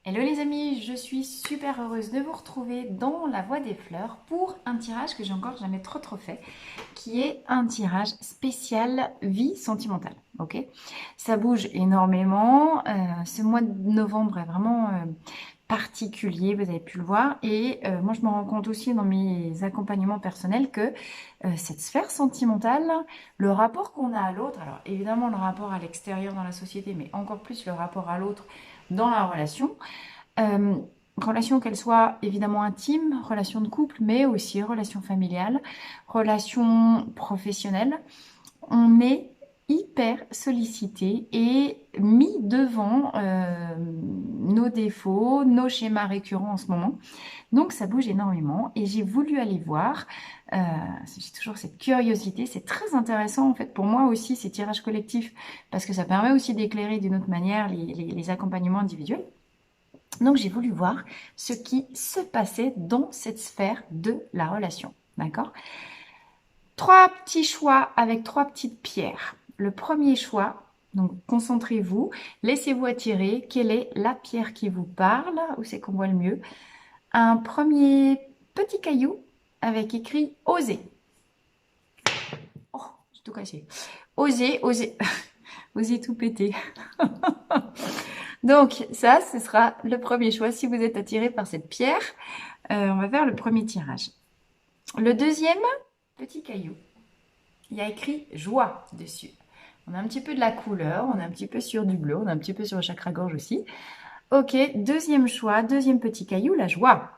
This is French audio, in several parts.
Hello les amis, je suis super heureuse de vous retrouver dans la Voie des Fleurs pour un tirage que j'ai encore jamais trop fait, qui est un tirage spécial vie sentimentale. Ok, ça bouge énormément. Ce mois de novembre est vraiment particulier, vous avez pu le voir, et moi je me rends compte aussi dans mes accompagnements personnels que cette sphère sentimentale, le rapport qu'on a à l'autre, alors évidemment le rapport à l'extérieur dans la société, mais encore plus le rapport à l'autre dans la relation. Euh, Relation qu'elle soit évidemment intime, relation de couple, mais aussi relation familiale, relation professionnelle. On est hyper sollicité et mis devant nos défauts, nos schémas récurrents en ce moment. Donc ça bouge énormément et j'ai voulu aller voir. Euh, j'ai toujours cette curiosité. C'est très intéressant en fait pour moi aussi ces tirages collectifs parce que ça permet aussi d'éclairer d'une autre manière les accompagnements individuels. Donc j'ai voulu voir ce qui se passait dans cette sphère de la relation. D'accord? Trois petits choix avec trois petites pierres. Le premier choix, donc concentrez-vous, laissez-vous attirer. Quelle est la pierre qui vous parle? Où c'est qu'on voit le mieux? Un premier petit caillou avec écrit oser. Oh, j'ai tout cassé. Oser, oser, oser tout péter. Donc ça, ce sera le premier choix. Si vous êtes attiré par cette pierre, on va faire le premier tirage. Le deuxième, petit caillou. Il y a écrit joie dessus. On a un petit peu de la couleur, on est un petit peu sur du bleu, on est un petit peu sur le chakra-gorge aussi. Ok, deuxième choix, deuxième petit caillou, la joie.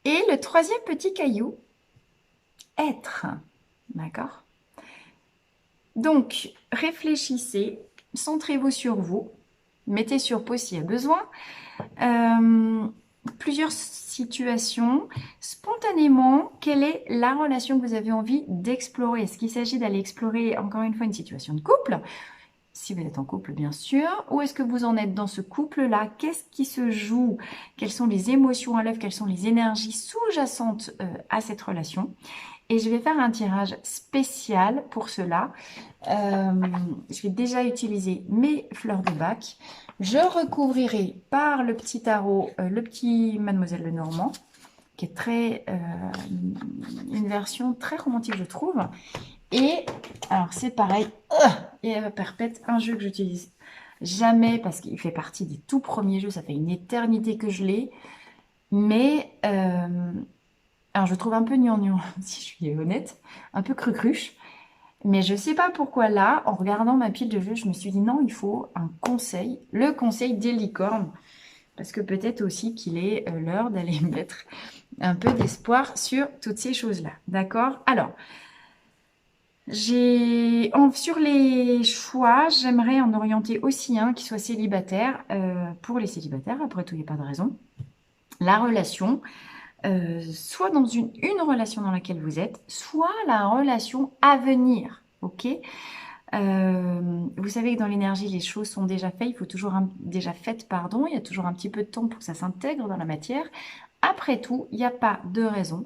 Et le troisième petit caillou, être. D'accord? Donc, réfléchissez, centrez-vous sur vous, mettez sur pause s'il y a besoin. Plusieurs situations. Spontanément, quelle est la relation que vous avez envie d'explorer? Est-ce qu'il s'agit d'aller explorer encore une fois une situation de couple? Si vous êtes en couple, bien sûr. Où est-ce que vous en êtes dans ce couple-là? Qu'est-ce qui se joue? Quelles sont les émotions à l'œuvre? Quelles sont les énergies sous-jacentes à cette relation? Et je vais faire un tirage spécial pour cela. Je vais déjà utiliser mes fleurs de bac. Je recouvrirai par le petit tarot, le petit Mademoiselle Lenormand, qui est une version très romantique, je trouve. Et alors c'est pareil, et Perpète, un jeu que j'utilise jamais parce qu'il fait partie des tout premiers jeux, ça fait une éternité que je l'ai. Mais alors je trouve un peu gnangnan, si je suis honnête, un peu crucruche. Mais je sais pas pourquoi là, en regardant ma pile de jeux, je me suis dit non, il faut un conseil, le conseil des licornes. Parce que peut-être aussi qu'il est l'heure d'aller mettre un peu d'espoir sur toutes ces choses-là. D'accord? Alors, sur les choix, j'aimerais en orienter aussi un qui soit célibataire. Pour les célibataires, après tout, il n'y a pas de raison. La relation, soit dans une relation dans laquelle vous êtes, soit la relation à venir. Ok? Vous savez que dans l'énergie, les choses sont déjà faites, il faut toujours déjà faites, pardon, il y a toujours un petit peu de temps pour que ça s'intègre dans la matière. Après tout, il n'y a pas de raison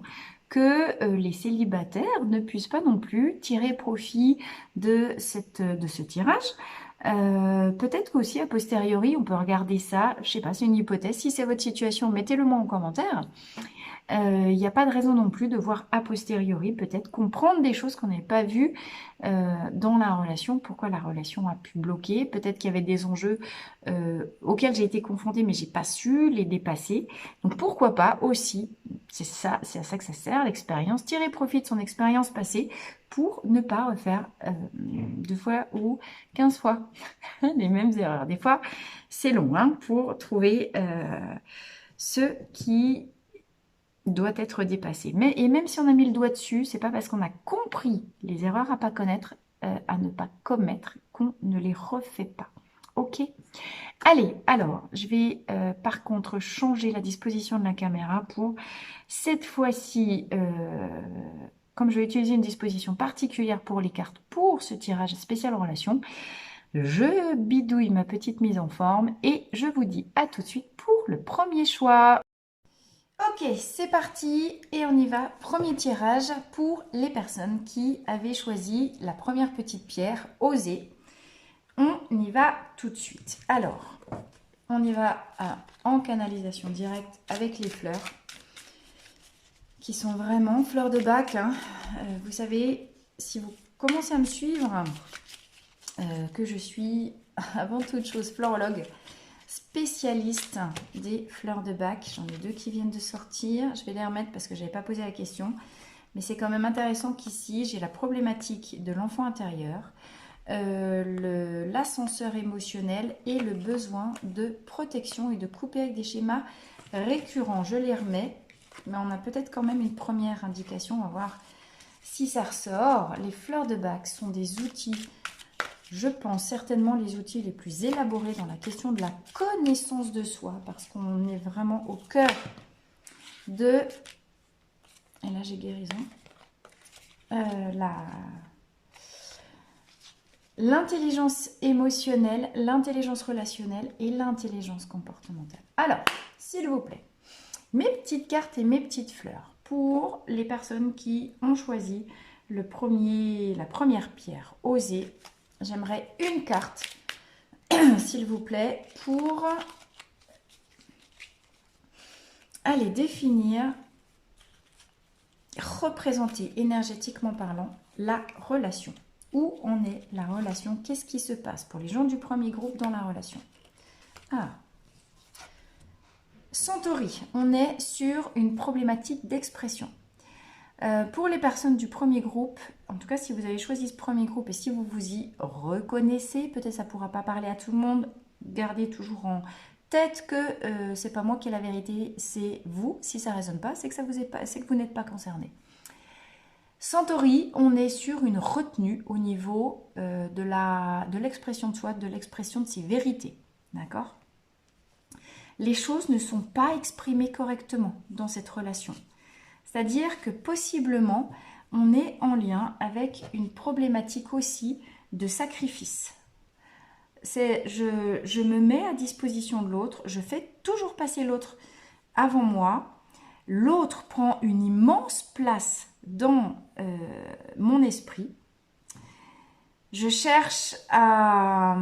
que les célibataires ne puissent pas non plus tirer profit de ce tirage. Peut-être qu'aussi, a posteriori, on peut regarder ça, je sais pas, c'est une hypothèse. Si c'est votre situation, mettez-le moi en commentaire. Il n'y a pas de raison non plus de voir a posteriori, peut-être comprendre des choses qu'on n'avait pas vues dans la relation, pourquoi la relation a pu bloquer, peut-être qu'il y avait des enjeux auxquels j'ai été confrontée mais j'ai pas su les dépasser. Donc pourquoi pas aussi, c'est à ça que ça sert l'expérience, tirer profit de son expérience passée pour ne pas refaire 2 fois ou 15 fois les mêmes erreurs. Des fois, c'est long hein, pour trouver ce qui doit être dépassé. Et même si on a mis le doigt dessus, c'est pas parce qu'on a compris les erreurs à pas connaître, à ne pas commettre, qu'on ne les refait pas. Ok? Allez, alors, je vais par contre changer la disposition de la caméra pour cette fois-ci, comme je vais utiliser une disposition particulière pour les cartes pour ce tirage spécial relation, je bidouille ma petite mise en forme et je vous dis à tout de suite pour le premier choix. Ok, c'est parti et on y va. Premier tirage pour les personnes qui avaient choisi la première petite pierre, oser. On y va tout de suite. Alors, On y va en canalisation directe avec les fleurs qui sont vraiment fleurs de bac. Hein. Vous savez, si vous commencez à me suivre, que je suis avant toute chose florologue, spécialiste des fleurs de bac. J'en ai 2 qui viennent de sortir. Je vais les remettre parce que je n'avais pas posé la question. Mais c'est quand même intéressant qu'ici, j'ai la problématique de l'enfant intérieur, l'ascenseur émotionnel et le besoin de protection et de couper avec des schémas récurrents. Je les remets, mais on a peut-être quand même une première indication. On va voir si ça ressort. Les fleurs de bac sont des outils, je pense certainement les outils les plus élaborés dans la question de la connaissance de soi, parce qu'on est vraiment au cœur de... Et là j'ai guérison. L'intelligence émotionnelle, l'intelligence relationnelle et l'intelligence comportementale. Alors, s'il vous plaît, mes petites cartes et mes petites fleurs pour les personnes qui ont choisi la première pierre, oser. J'aimerais une carte, s'il vous plaît, pour aller définir, représenter énergétiquement parlant la relation. Où en est la relation? Qu'est-ce qui se passe pour les gens du premier groupe dans la relation? Ah, Centauri, on est sur une problématique d'expression. Pour les personnes du premier groupe, en tout cas si vous avez choisi ce premier groupe et si vous vous y reconnaissez, peut-être ça ne pourra pas parler à tout le monde, gardez toujours en tête que c'est pas moi qui ai la vérité, c'est vous. Si ça ne résonne pas, c'est que vous n'êtes pas concerné. Centauri, on est sur une retenue au niveau de l'expression de soi, de l'expression de ses vérités. D'accord? Les choses ne sont pas exprimées correctement dans cette relation. C'est-à-dire que possiblement, on est en lien avec une problématique aussi de sacrifice. Je me mets à disposition de l'autre, je fais toujours passer l'autre avant moi. L'autre prend une immense place dans mon esprit. Je cherche à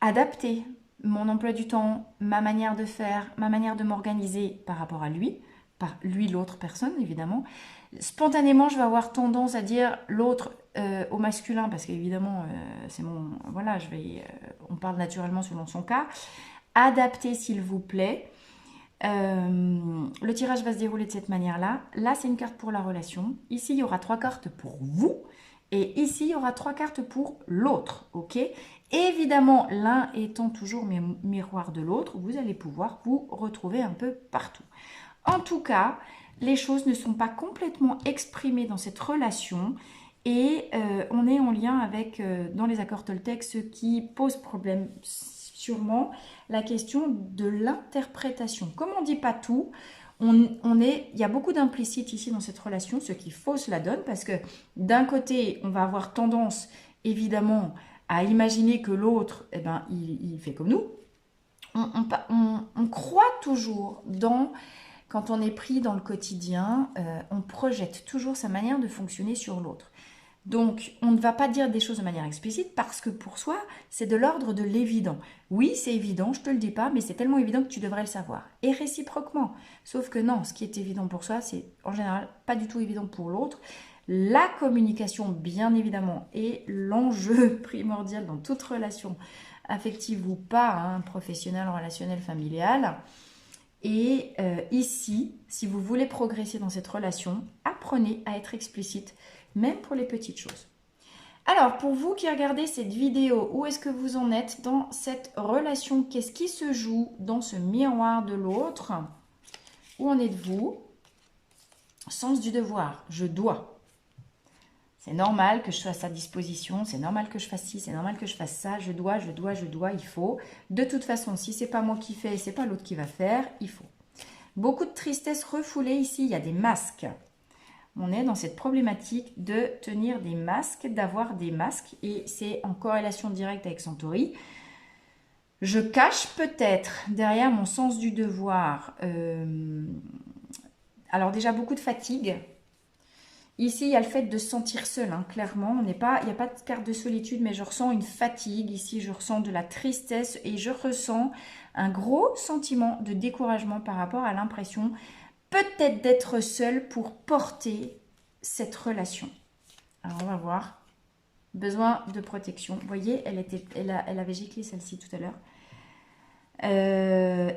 adapter mon emploi du temps, ma manière de faire, ma manière de m'organiser par rapport à lui, par lui l'autre personne évidemment. Spontanément, je vais avoir tendance à dire l'autre au masculin parce qu'évidemment, c'est mon... Voilà, on parle naturellement selon son cas. Adaptez s'il vous plaît. Le tirage va se dérouler de cette manière-là. Là, c'est une carte pour la relation. Ici, il y aura 3 cartes pour vous. Et ici, il y aura 3 cartes pour l'autre. Ok ? Évidemment, l'un étant toujours miroir de l'autre, vous allez pouvoir vous retrouver un peu partout. En tout cas, les choses ne sont pas complètement exprimées dans cette relation et on est en lien avec, dans les accords Toltec, ce qui pose problème sûrement, la question de l'interprétation. Comme on ne dit pas tout, il y a beaucoup d'implicites ici dans cette relation, ce qui fausse la donne, parce que d'un côté, on va avoir tendance, évidemment, à imaginer que l'autre, eh ben, il fait comme nous. On croit toujours quand on est pris dans le quotidien, on projette toujours sa manière de fonctionner sur l'autre. Donc, on ne va pas dire des choses de manière explicite parce que pour soi, c'est de l'ordre de l'évident. Oui, c'est évident, je ne te le dis pas, mais c'est tellement évident que tu devrais le savoir. Et réciproquement. Sauf que non, ce qui est évident pour soi, c'est en général pas du tout évident pour l'autre. La communication, bien évidemment, est l'enjeu primordial dans toute relation affective ou pas, hein, professionnelle, relationnelle, familiale. Et ici, si vous voulez progresser dans cette relation, apprenez à être explicite, même pour les petites choses. Alors, pour vous qui regardez cette vidéo, où est-ce que vous en êtes dans cette relation? Qu'est-ce qui se joue dans ce miroir de l'autre? Où en êtes-vous? Sens du devoir, je dois. C'est normal que je sois à sa disposition, c'est normal que je fasse ci, c'est normal que je fasse ça, je dois, il faut. De toute façon, si c'est pas moi qui fais, c'est pas l'autre qui va faire, il faut. Beaucoup de tristesse refoulée ici, il y a des masques. On est dans cette problématique de tenir des masques, d'avoir des masques, et c'est en corrélation directe avec Centauri. Je cache peut-être derrière mon sens du devoir, alors déjà beaucoup de fatigue, Ici, il y a le fait de se sentir seul, hein, clairement. Il n'y a pas de carte de solitude, mais je ressens une fatigue. Ici, je ressens de la tristesse et je ressens un gros sentiment de découragement par rapport à l'impression peut-être d'être seul pour porter cette relation. Alors, on va voir. Besoin de protection. Vous voyez, elle avait giclé celle-ci tout à l'heure.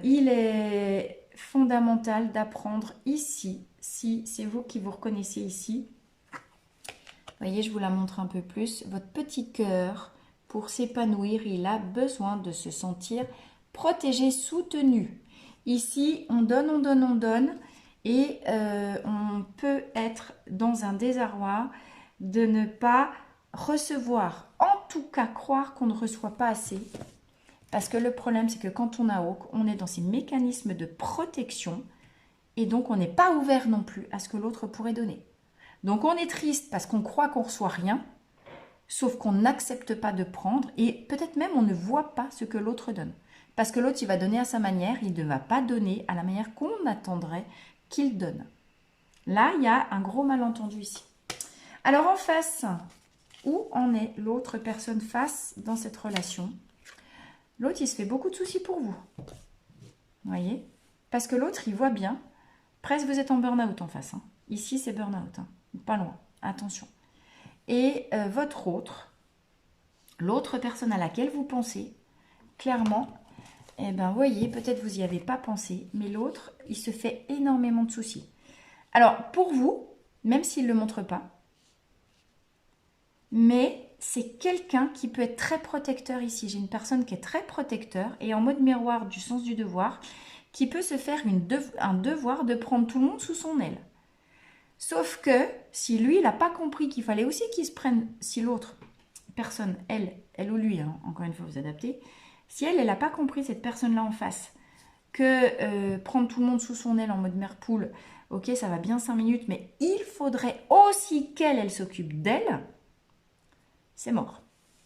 Il est fondamental d'apprendre ici, si c'est vous qui vous reconnaissez ici. Vous voyez, je vous la montre un peu plus. Votre petit cœur, pour s'épanouir, il a besoin de se sentir protégé, soutenu. Ici, on donne, on donne, on donne. Et on peut être dans un désarroi de ne pas recevoir, en tout cas croire qu'on ne reçoit pas assez. Parce que le problème, c'est que quand on a hawk, on est dans ces mécanismes de protection et donc on n'est pas ouvert non plus à ce que l'autre pourrait donner. Donc on est triste parce qu'on croit qu'on ne reçoit rien, sauf qu'on n'accepte pas de prendre et peut-être même on ne voit pas ce que l'autre donne. Parce que l'autre, il va donner à sa manière, il ne va pas donner à la manière qu'on attendrait qu'il donne. Là, il y a un gros malentendu ici. Alors en face, où en est l'autre personne face dans cette relation ? L'autre, il se fait beaucoup de soucis pour vous. Vous voyez ? Parce que l'autre, il voit bien. Presque, vous êtes en burn-out en face. Hein. Ici, c'est burn-out. Hein. Pas loin. Attention. Et votre autre, l'autre personne à laquelle vous pensez, clairement, eh ben, voyez, peut-être vous n'y avez pas pensé, mais l'autre, il se fait énormément de soucis. Alors, pour vous, même s'il ne le montre pas, mais c'est quelqu'un qui peut être très protecteur ici. J'ai une personne qui est très protecteur et en mode miroir du sens du devoir, qui peut se faire un devoir de prendre tout le monde sous son aile. Sauf que si lui, il n'a pas compris qu'il fallait aussi qu'il se prenne, si l'autre personne, elle ou lui, hein, encore une fois vous adaptez, si elle n'a pas compris cette personne-là en face, que prendre tout le monde sous son aile en mode mère poule, ok, ça va bien 5 minutes, mais il faudrait aussi qu'elle s'occupe d'elle, c'est mort.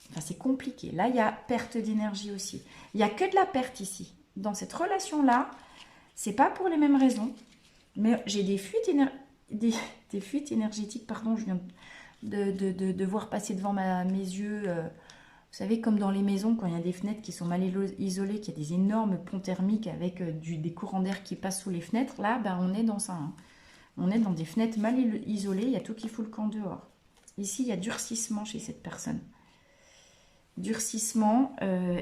Enfin, c'est compliqué. Là, il y a perte d'énergie aussi. Il n'y a que de la perte ici. Dans cette relation-là, c'est pas pour les mêmes raisons, mais j'ai des fuites, des fuites énergétiques. Pardon, je viens de voir passer devant mes yeux. Vous savez, comme dans les maisons, quand il y a des fenêtres qui sont mal isolées, qu'il y a des énormes ponts thermiques avec des courants d'air qui passent sous les fenêtres, là, ben, on est dans ça. Hein. On est dans des fenêtres mal isolées, il y a tout qui fout le camp dehors. Ici, il y a durcissement chez cette personne. Durcissement,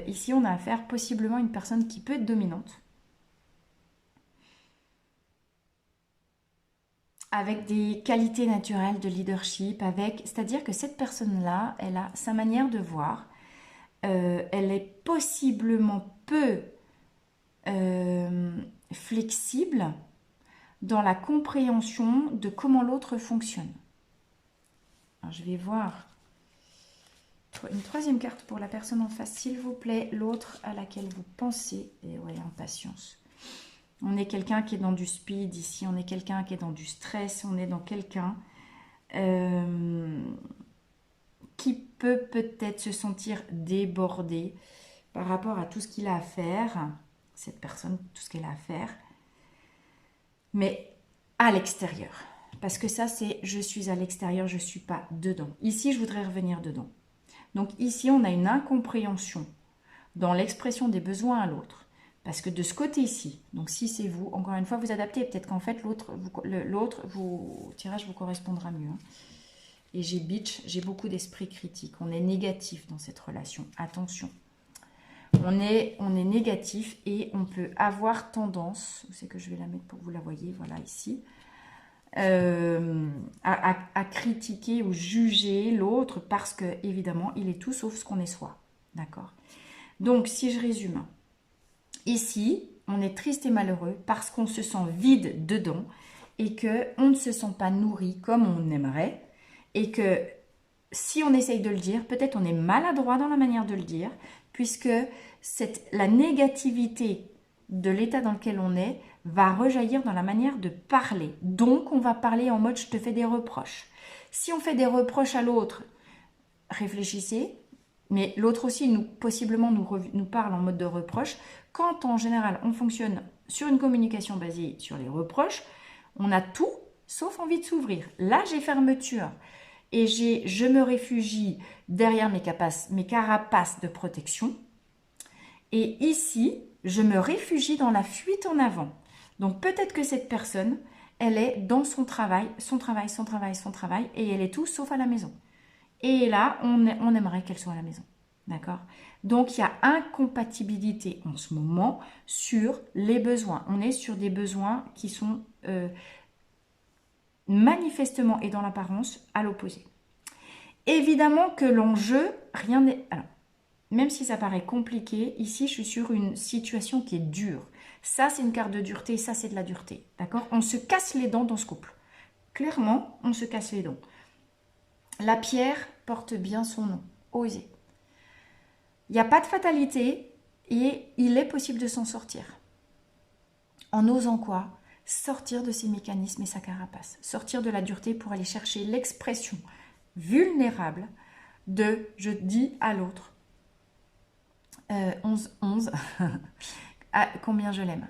ici, on a affaire possiblement à une personne qui peut être dominante. Avec des qualités naturelles de leadership, c'est-à-dire que cette personne-là, elle a sa manière de voir. Elle est possiblement peu flexible dans la compréhension de comment l'autre fonctionne. Alors, je vais voir une troisième carte pour la personne en face, s'il vous plaît, l'autre à laquelle vous pensez. Et ouais, impatience. On est quelqu'un qui est dans du speed ici, on est quelqu'un qui est dans du stress, on est dans quelqu'un qui peut peut-être se sentir débordé par rapport à tout ce qu'il a à faire, cette personne, tout ce qu'elle a à faire, mais à l'extérieur. Parce que ça, c'est je suis à l'extérieur, je ne suis pas dedans. Ici, je voudrais revenir dedans. Donc ici, on a une incompréhension dans l'expression des besoins à l'autre. Parce que de ce côté-ci, donc si c'est vous, encore une fois, vous adaptez. Peut-être qu'en fait, l'autre, tirage vous correspondra mieux. Hein. Et j'ai beaucoup d'esprit critique. On est négatif dans cette relation. Attention. On est négatif et on peut avoir tendance, où c'est que je vais la mettre pour que vous la voyez, voilà ici, à critiquer ou juger l'autre parce que, évidemment, il est tout sauf ce qu'on est soi. D'accord ? Donc, si je résume, ici, on est triste et malheureux parce qu'on se sent vide dedans et qu'on ne se sent pas nourri comme on aimerait et que si on essaye de le dire, peut-être on est maladroit dans la manière de le dire puisque la négativité de l'état dans lequel on est va rejaillir dans la manière de parler. Donc, on va parler en mode « je te fais des reproches ». Si on fait des reproches à l'autre, réfléchissez, mais l'autre aussi, possiblement, nous parle en mode de reproche. Quand, en général, on fonctionne sur une communication basée sur les reproches, on a tout sauf envie de s'ouvrir. Là, j'ai fermeture et je me réfugie derrière mes carapaces de protection. Et ici, je me réfugie dans la fuite en avant. Donc peut-être que cette personne, elle est dans son travail, et elle est tout sauf à la maison. Et là, on aimerait qu'elle soit à la maison. D'accord? Donc, il y a incompatibilité en ce moment sur les besoins. On est sur des besoins qui sont manifestement et dans l'apparence à l'opposé. Évidemment que l'enjeu, rien n'est... Alors, même si ça paraît compliqué, ici, je suis sur une situation qui est dure. Ça, c'est une carte de dureté, ça, c'est de la dureté. D'accord? On se casse les dents dans ce couple. Clairement, on se casse les dents. La pierre porte bien son nom. Oser. Il n'y a pas de fatalité et il est possible de s'en sortir. En osant quoi? Sortir de ses mécanismes et sa carapace. Sortir de la dureté pour aller chercher l'expression vulnérable de « je dis à l'autre 11 combien je l'aime ».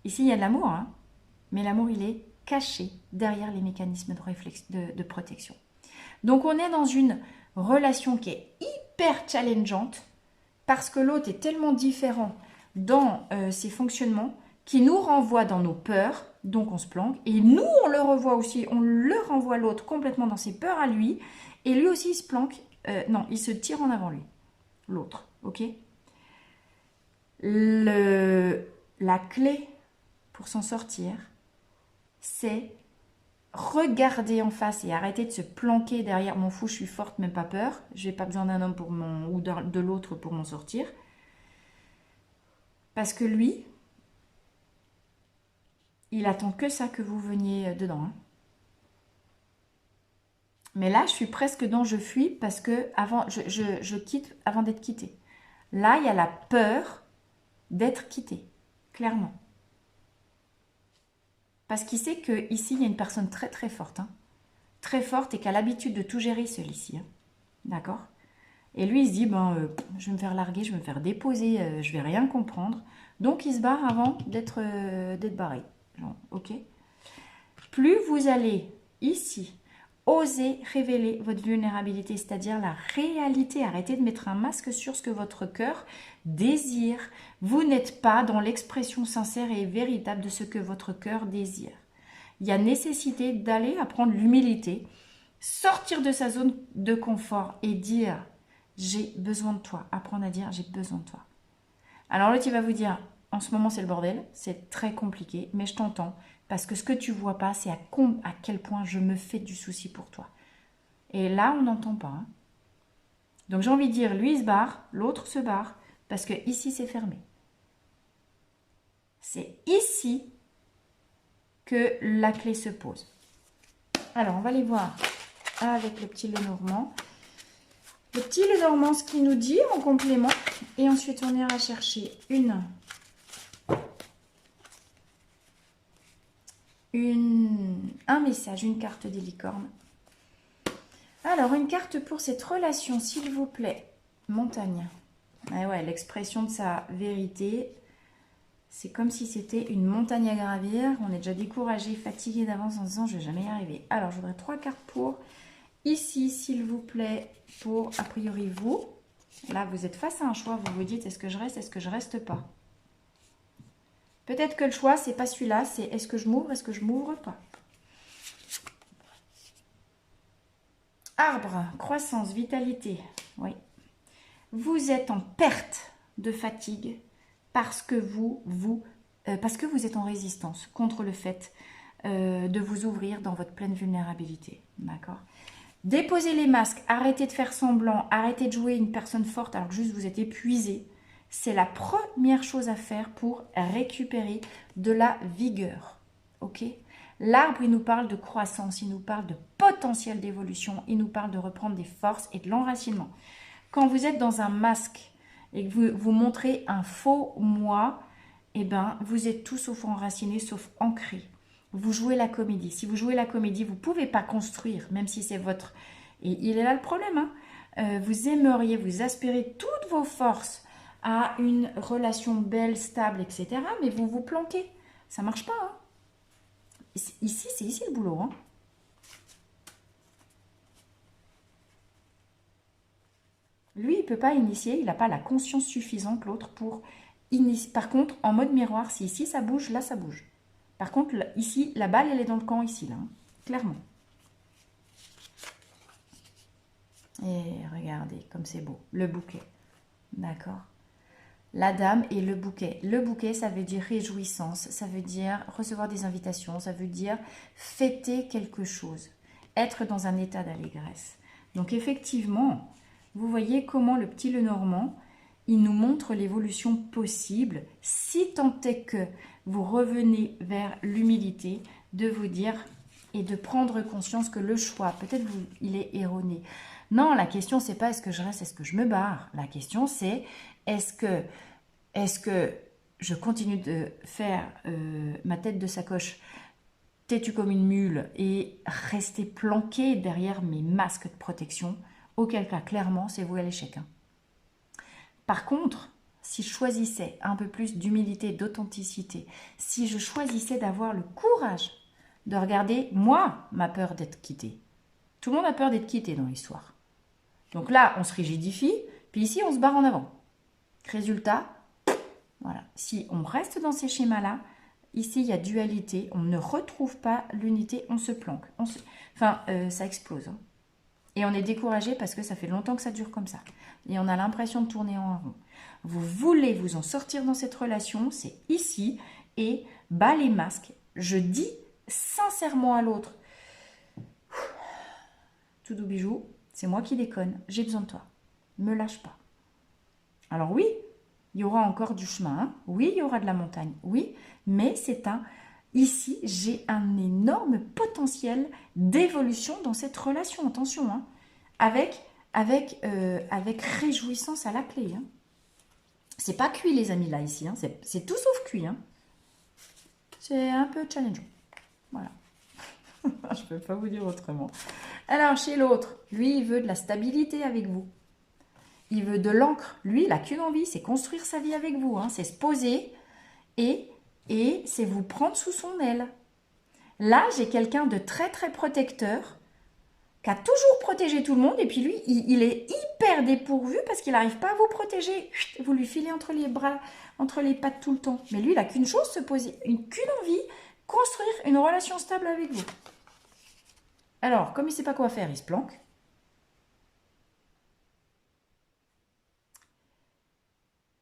Ici, il y a de l'amour, hein, mais l'amour, il est caché derrière les mécanismes de protection. Donc, on est dans une relation qui est hyper challengeante parce que l'autre est tellement différent dans ses fonctionnements qui nous renvoie dans nos peurs, donc on se planque, et nous on le revoit aussi, on le renvoie l'autre complètement dans ses peurs à lui, et lui aussi il se planque, non, il se tire en avant lui, l'autre, ok? La clé pour s'en sortir, c'est regarder en face et arrêter de se planquer derrière « m'en fous, je suis forte, même pas peur, j'ai pas besoin d'un homme ou de l'autre pour m'en sortir ». Parce que lui, il attend que ça que vous veniez dedans. Hein. Mais là, je suis presque dans « je fuis » parce que je quitte avant d'être quittée. Là, il y a la peur d'être quitté, clairement. Parce qu'il sait qu'ici, il y a une personne très très forte. Hein. Très forte et qui a l'habitude de tout gérer seul-ci. Hein. D'accord? Et lui, il se dit, je vais me faire larguer, je vais me faire déposer, je vais rien comprendre. Donc, il se barre avant d'être barré. Genre, ok? Plus vous allez ici oser révéler votre vulnérabilité, c'est-à-dire la réalité, arrêtez de mettre un masque sur ce que votre cœur désire. Vous n'êtes pas dans l'expression sincère et véritable de ce que votre cœur désire. Il y a nécessité d'aller apprendre l'humilité, sortir de sa zone de confort et dire « j'ai besoin de toi ». Apprendre à dire « j'ai besoin de toi ». Alors l'autre, il va vous dire « en ce moment, c'est le bordel, c'est très compliqué, mais je t'entends. Parce que ce que tu vois pas, c'est à quel point je me fais du souci pour toi. » Et là, on n'entend pas. Hein. Donc j'ai envie de dire, lui il se barre, l'autre se barre, parce que ici, c'est fermé. C'est ici que la clé se pose. Alors, on va aller voir avec le petit Lenormand. Le petit Lenormand, ce qu'il nous dit en complément. Et ensuite, on ira chercher un message, une carte des licornes. Alors, une carte pour cette relation, s'il vous plaît. Montagne. Ah ouais, l'expression de sa vérité, c'est comme si c'était une montagne à gravir. On est déjà découragé, fatigué d'avance en se disant je ne vais jamais y arriver. Alors, je voudrais 3 cartes pour ici, s'il vous plaît, pour a priori vous. Là, vous êtes face à un choix. Vous vous dites est-ce que je reste pas? Peut-être que le choix, c'est pas celui-là, c'est est-ce que je m'ouvre, est-ce que je m'ouvre pas? Arbre, croissance, vitalité. Oui. Vous êtes en perte de fatigue parce que vous êtes en résistance contre le fait de vous ouvrir dans votre pleine vulnérabilité. D'accord? Déposez les masques, arrêtez de faire semblant, arrêtez de jouer une personne forte alors que juste vous êtes épuisé. C'est la première chose à faire pour récupérer de la vigueur. Ok? L'arbre, il nous parle de croissance, il nous parle de potentiel d'évolution, il nous parle de reprendre des forces et de l'enracinement. Quand vous êtes dans un masque et que vous montrez un faux moi, eh ben, vous êtes tout sauf enraciné, sauf ancré. Vous jouez la comédie. Si vous jouez la comédie, vous ne pouvez pas construire, même si c'est votre... Et il est là le problème. Hein. Vous aimeriez, vous aspirez toutes vos forces à une relation belle, stable, etc. Mais vous vous planquez. Ça ne marche pas. Hein. Ici, c'est ici le boulot. Hein. Lui, il ne peut pas initier, il n'a pas la conscience suffisante, l'autre, pour initier. Par contre, en mode miroir, si ici ça bouge, là ça bouge. Par contre, ici, la balle, elle est dans le camp, ici, là. Hein. Clairement. Et regardez comme c'est beau. Le bouquet. D'accord. La dame et le bouquet. Le bouquet, ça veut dire réjouissance, ça veut dire recevoir des invitations, ça veut dire fêter quelque chose, être dans un état d'allégresse. Donc effectivement, vous voyez comment le petit Lenormand, il nous montre l'évolution possible, si tant est que vous revenez vers l'humilité, de vous dire et de prendre conscience que le choix, peut-être il est erroné. Non, la question, c'est pas est-ce que je reste, est-ce que je me barre. La question, c'est est-ce que je continue de faire ma tête de sacoche têtue comme une mule et rester planqué derrière mes masques de protection, auquel cas, clairement, c'est voué à l'échec. Hein. Par contre, si je choisissais un peu plus d'humilité, d'authenticité, si je choisissais d'avoir le courage de regarder, moi, ma peur d'être quitté. Tout le monde a peur d'être quitté dans l'histoire. Donc là, on se rigidifie, puis ici, on se barre en avant. Résultat, voilà. Si on reste dans ces schémas-là, ici, il y a dualité, on ne retrouve pas l'unité, on se planque. Enfin, ça explose. Hein. Et on est découragé parce que ça fait longtemps que ça dure comme ça. Et on a l'impression de tourner en rond. Vous voulez vous en sortir dans cette relation, c'est ici, et bas les masques. Je dis sincèrement à l'autre, tout doux bijou, c'est moi qui déconne, j'ai besoin de toi. Me lâche pas. Alors oui, il y aura encore du chemin, hein. Oui, il y aura de la montagne, oui, mais c'est un... Ici, j'ai un énorme potentiel d'évolution dans cette relation, attention, hein, avec réjouissance à la clé. Hein. C'est pas cuit les amis là, ici, hein. C'est tout sauf cuit. Hein. C'est un peu challengeant, voilà. Je peux pas vous dire autrement. Alors, chez l'autre, lui, il veut de la stabilité avec vous. Il veut de l'encre. Lui, il n'a qu'une envie, c'est construire sa vie avec vous. Hein. C'est se poser et c'est vous prendre sous son aile. Là, j'ai quelqu'un de très, très protecteur qui a toujours protégé tout le monde. Et puis lui, il est hyper dépourvu parce qu'il n'arrive pas à vous protéger. Vous lui filez entre les bras, entre les pattes tout le temps. Mais lui, il n'a qu'une chose, se poser, qu'une envie, construire une relation stable avec vous. Alors, comme il ne sait pas quoi faire, il se planque.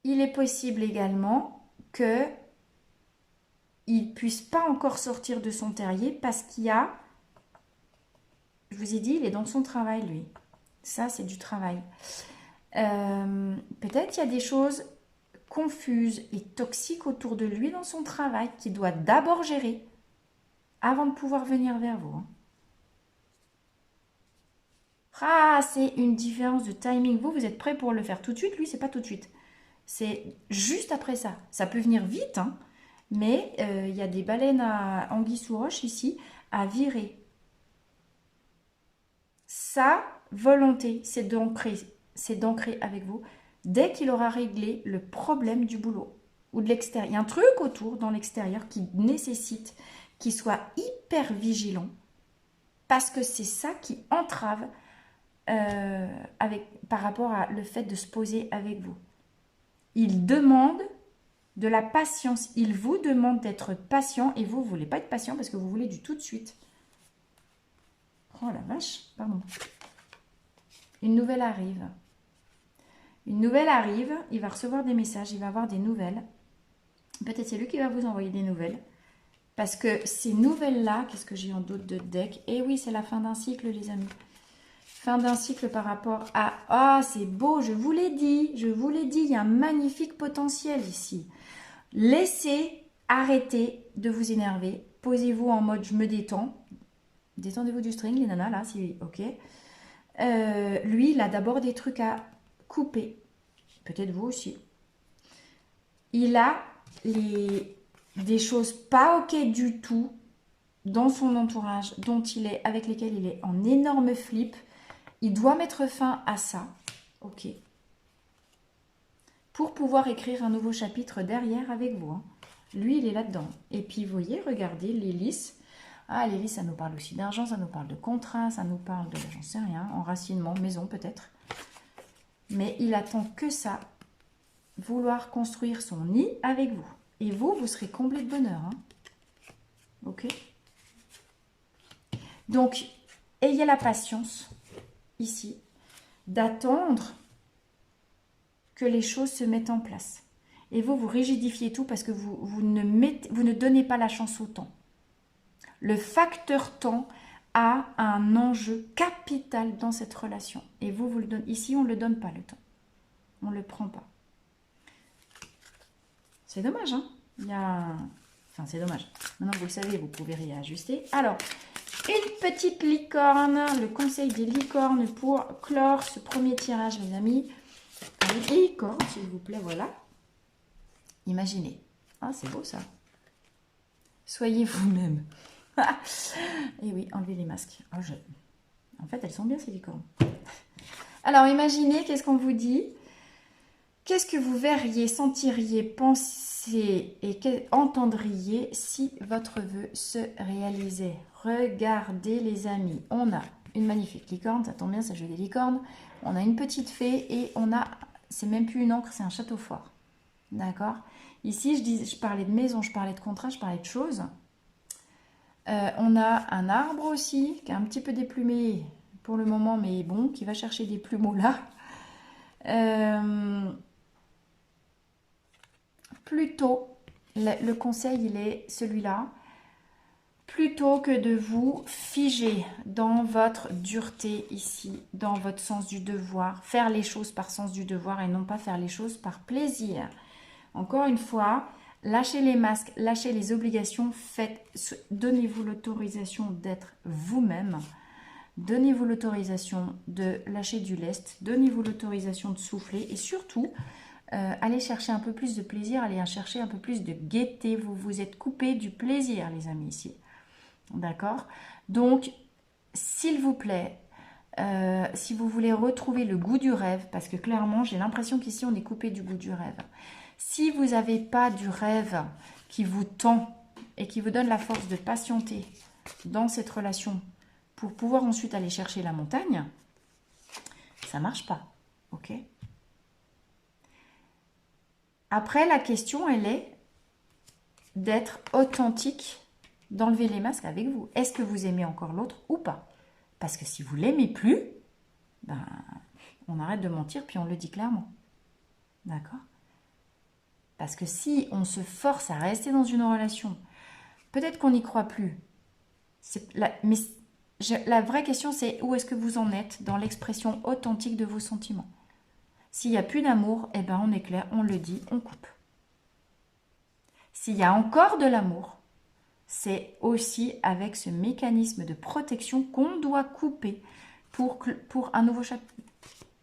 Il est possible également qu'il ne puisse pas encore sortir de son terrier parce qu'il y a, je vous ai dit, il est dans son travail, lui. Ça, c'est du travail. Peut-être qu'il y a des choses confuses et toxiques autour de lui dans son travail qu'il doit d'abord gérer avant de pouvoir venir vers vous. Hein. Ah, c'est une différence de timing. Vous êtes prêt pour le faire tout de suite. Lui, c'est pas tout de suite. C'est juste après ça. Ça peut venir vite, hein, mais il y a des baleines à anguille sous roche ici à virer. Sa volonté, c'est d'ancrer avec vous dès qu'il aura réglé le problème du boulot ou de l'extérieur. Il y a un truc autour dans l'extérieur qui nécessite qu'il soit hyper vigilant parce que c'est ça qui entrave par rapport à le fait de se poser avec vous. Il demande de la patience. Il vous demande d'être patient et vous ne voulez pas être patient parce que vous voulez du tout de suite. Oh la vache, pardon. Une nouvelle arrive. Une nouvelle arrive, il va recevoir des messages, il va avoir des nouvelles. Peut-être c'est lui qui va vous envoyer des nouvelles. Parce que ces nouvelles-là, qu'est-ce que j'ai en d'autres de deck? Eh oui, c'est la fin d'un cycle, les amis. Fin d'un cycle par rapport à... Ah, c'est beau, je vous l'ai dit, il y a un magnifique potentiel ici. Arrêtez de vous énerver. Posez-vous en mode je me détends. Détendez-vous du string, les nanas, là, si... Ok. Lui, il a d'abord des trucs à couper. Peut-être vous aussi. Il a des choses pas ok du tout dans son entourage, avec lesquelles il est en énorme flip. Il doit mettre fin à ça. Ok. Pour pouvoir écrire un nouveau chapitre derrière avec vous. Hein. Lui, il est là-dedans. Et puis, vous voyez, regardez, l'hélice. Ah, l'hélice, ça nous parle aussi d'argent, ça nous parle de contrat, ça nous parle de, j'en sais rien, enracinement, maison peut-être. Mais il attend que ça, vouloir construire son nid avec vous. Et vous, vous serez comblé de bonheur. Hein. Ok? Donc, ayez la patience, ici, d'attendre que les choses se mettent en place. Et vous, vous rigidifiez tout parce que vous ne donnez pas la chance au temps. Le facteur temps a un enjeu capital dans cette relation. Et vous le donnez. Ici, on ne le donne pas le temps. On ne le prend pas. C'est dommage, hein? Enfin, c'est dommage. Maintenant, vous le savez, vous pouvez réajuster. Alors, une petite licorne. Le conseil des licornes pour clore ce premier tirage, mes amis. Une licorne, s'il vous plaît, voilà. Imaginez. Ah, c'est beau, ça. Soyez vous-même. Et oui, enlevez les masques. Oh, en fait, elles sont bien, ces licornes. Alors, imaginez, qu'est-ce qu'on vous dit? Qu'est-ce que vous verriez, sentiriez, pensez et entendriez si votre vœu se réalisait? Regardez, les amis. On a une magnifique licorne. Ça tombe bien, c'est le jeu des licornes. On a une petite fée et on a... C'est même plus une encre, c'est un château fort. D'accord? Ici, je parlais de maison, je parlais de contrat, je parlais de choses. On a un arbre aussi, qui est un petit peu déplumé pour le moment, mais bon, qui va chercher des plumeaux là. Plutôt, le conseil, il est celui-là. Plutôt que de vous figer dans votre dureté ici, dans votre sens du devoir, faire les choses par sens du devoir et non pas faire les choses par plaisir. Encore une fois, lâchez les masques, lâchez les obligations, donnez-vous l'autorisation d'être vous-même, donnez-vous l'autorisation de lâcher du lest, donnez-vous l'autorisation de souffler et surtout, allez chercher un peu plus de plaisir, allez chercher un peu plus de gaieté. Vous vous êtes coupé du plaisir, les amis, ici. D'accord? Donc, s'il vous plaît, si vous voulez retrouver le goût du rêve, parce que clairement, j'ai l'impression qu'ici, on est coupé du goût du rêve. Si vous n'avez pas du rêve qui vous tend et qui vous donne la force de patienter dans cette relation pour pouvoir ensuite aller chercher la montagne, ça ne marche pas. Ok? Après, la question, elle est d'être authentique, d'enlever les masques avec vous. Est-ce que vous aimez encore l'autre ou pas? Parce que si vous ne l'aimez plus, ben, on arrête de mentir, puis on le dit clairement. D'accord? Parce que si on se force à rester dans une relation, peut-être qu'on n'y croit plus. Mais la vraie question, c'est où est-ce que vous en êtes dans l'expression authentique de vos sentiments? S'il n'y a plus d'amour, eh ben on est clair, on le dit, on coupe. S'il y a encore de l'amour, c'est aussi avec ce mécanisme de protection qu'on doit couper pour un nouveau chapitre,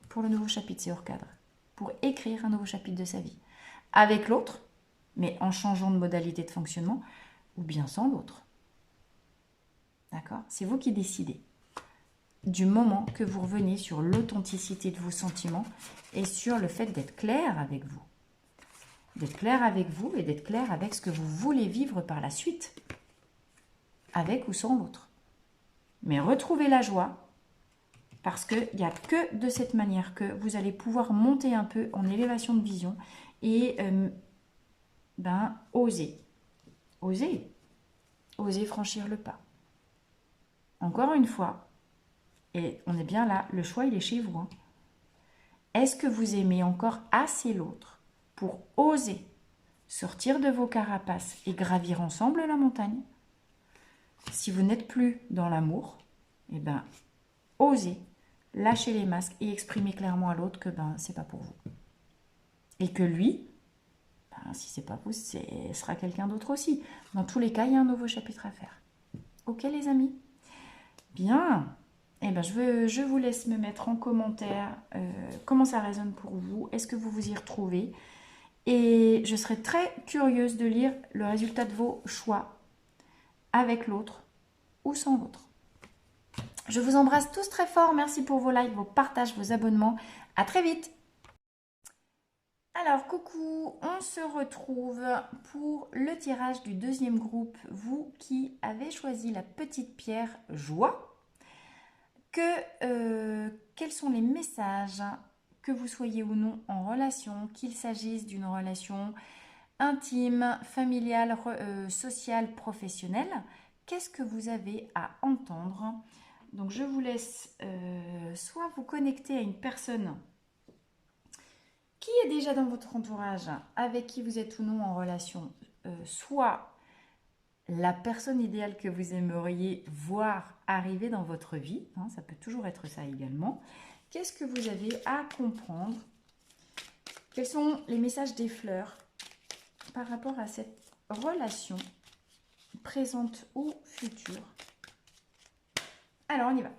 pour le nouveau chapitre, c'est hors cadre, pour écrire un nouveau chapitre de sa vie. Avec l'autre, mais en changeant de modalité de fonctionnement, ou bien sans l'autre. D'accord? C'est vous qui décidez. Du moment que vous revenez sur l'authenticité de vos sentiments et sur le fait d'être clair avec vous. D'être clair avec vous et d'être clair avec ce que vous voulez vivre par la suite. Avec ou sans l'autre. Mais retrouvez la joie parce qu'il n'y a que de cette manière que vous allez pouvoir monter un peu en élévation de vision et oser. Oser franchir le pas. Encore une fois, et on est bien là, le choix il est chez vous. Hein. Est-ce que vous aimez encore assez l'autre pour oser sortir de vos carapaces et gravir ensemble la montagne? Si vous n'êtes plus dans l'amour, eh ben, osez lâcher les masques et exprimer clairement à l'autre que c'est pas pour vous. Et que lui, si c'est pas vous, ce sera quelqu'un d'autre aussi. Dans tous les cas, il y a un nouveau chapitre à faire. Ok les amis? Bien. Eh ben, je vous laisse me mettre en commentaire comment ça résonne pour vous. Est-ce que vous vous y retrouvez? Et je serais très curieuse de lire le résultat de vos choix avec l'autre ou sans l'autre. Je vous embrasse tous très fort. Merci pour vos likes, vos partages, vos abonnements. À très vite. Alors, coucou, on se retrouve pour le tirage du deuxième groupe. Vous qui avez choisi la petite pierre joie, quels sont les messages, que vous soyez ou non en relation, qu'il s'agisse d'une relation intime, familiale, sociale, professionnelle, qu'est-ce que vous avez à entendre? Donc, je vous laisse soit vous connecter à une personne qui est déjà dans votre entourage, avec qui vous êtes ou non en relation, soit la personne idéale que vous aimeriez voir arriver dans votre vie, hein, ça peut toujours être ça également. Qu'est-ce que vous avez à comprendre? Quels sont les messages des fleurs par rapport à cette relation présente ou future? Alors, on y va.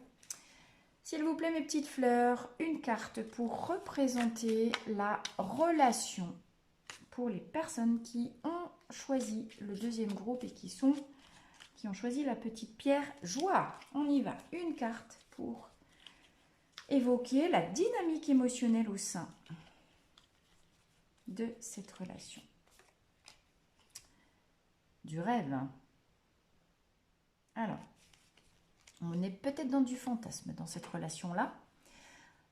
S'il vous plaît, mes petites fleurs, une carte pour représenter la relation pour les personnes qui ont choisi le deuxième groupe et qui ont choisi la petite pierre joie. On y va. Une carte pour évoquer la dynamique émotionnelle au sein de cette relation. Du rêve. Alors, on est peut-être dans du fantasme dans cette relation-là.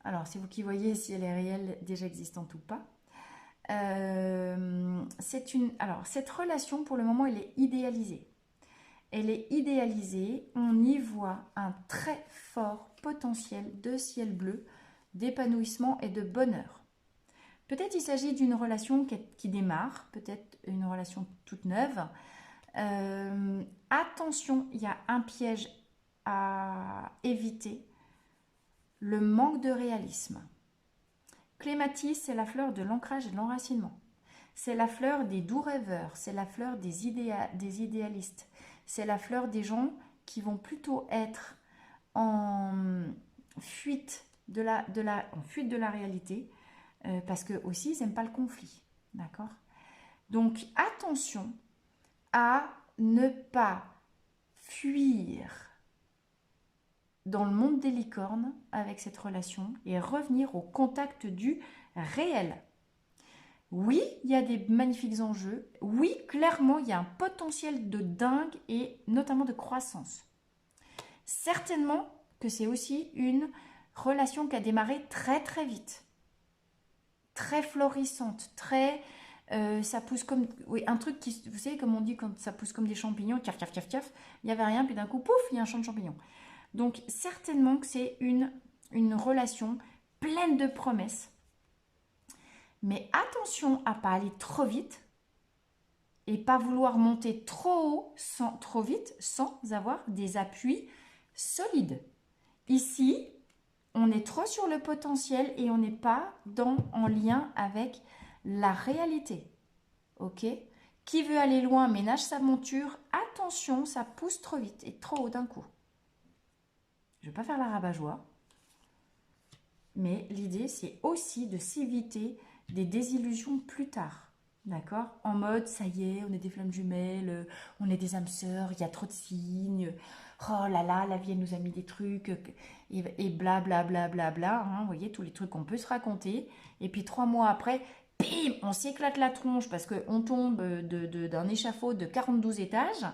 Alors, c'est vous qui voyez si elle est réelle, déjà existante ou pas. Alors, cette relation, pour le moment, elle est idéalisée. Elle est idéalisée, on y voit un très fort potentiel de ciel bleu, d'épanouissement et de bonheur. Peut-être il s'agit d'une relation qui démarre, peut-être une relation toute neuve. Attention, il y a un piège à éviter, le manque de réalisme. Clématis, c'est la fleur de l'ancrage et de l'enracinement. C'est la fleur des doux rêveurs, c'est la fleur des idéalistes. C'est la fleur des gens qui vont plutôt être en fuite de la réalité, parce que aussi, ils n'aiment pas le conflit. D'accord? Donc, attention à ne pas fuir dans le monde des licornes avec cette relation et revenir au contact du réel. Oui, il y a des magnifiques enjeux. Oui, clairement, il y a un potentiel de dingue et notamment de croissance. Certainement que c'est aussi une relation qui a démarré très très vite. Très florissante, ça pousse comme... Oui, un truc qui... Vous savez, comme on dit quand ça pousse comme des champignons, tiaf, tiaf, tiaf, tiaf, il n'y avait rien, puis d'un coup, pouf, il y a un champ de champignons. Donc, certainement que c'est une relation pleine de promesses. Mais attention à ne pas aller trop vite et pas vouloir monter trop vite sans avoir des appuis solides. Ici, on est trop sur le potentiel et on n'est pas en lien avec la réalité. Ok? Qui veut aller loin ménage sa monture. Attention, ça pousse trop vite et trop haut d'un coup. Je ne vais pas faire la rabat-joie. Mais l'idée, c'est aussi de s'éviter des désillusions plus tard. D'accord? En mode, ça y est, on est des flammes jumelles, on est des âmes sœurs, il y a trop de signes. Oh là là, la vie, elle nous a mis des trucs, et bla bla bla bla bla. Hein, vous voyez, tous les trucs qu'on peut se raconter. Et puis 3 mois après, bim, on s'éclate la tronche parce qu'on tombe d'un échafaud de 42 étages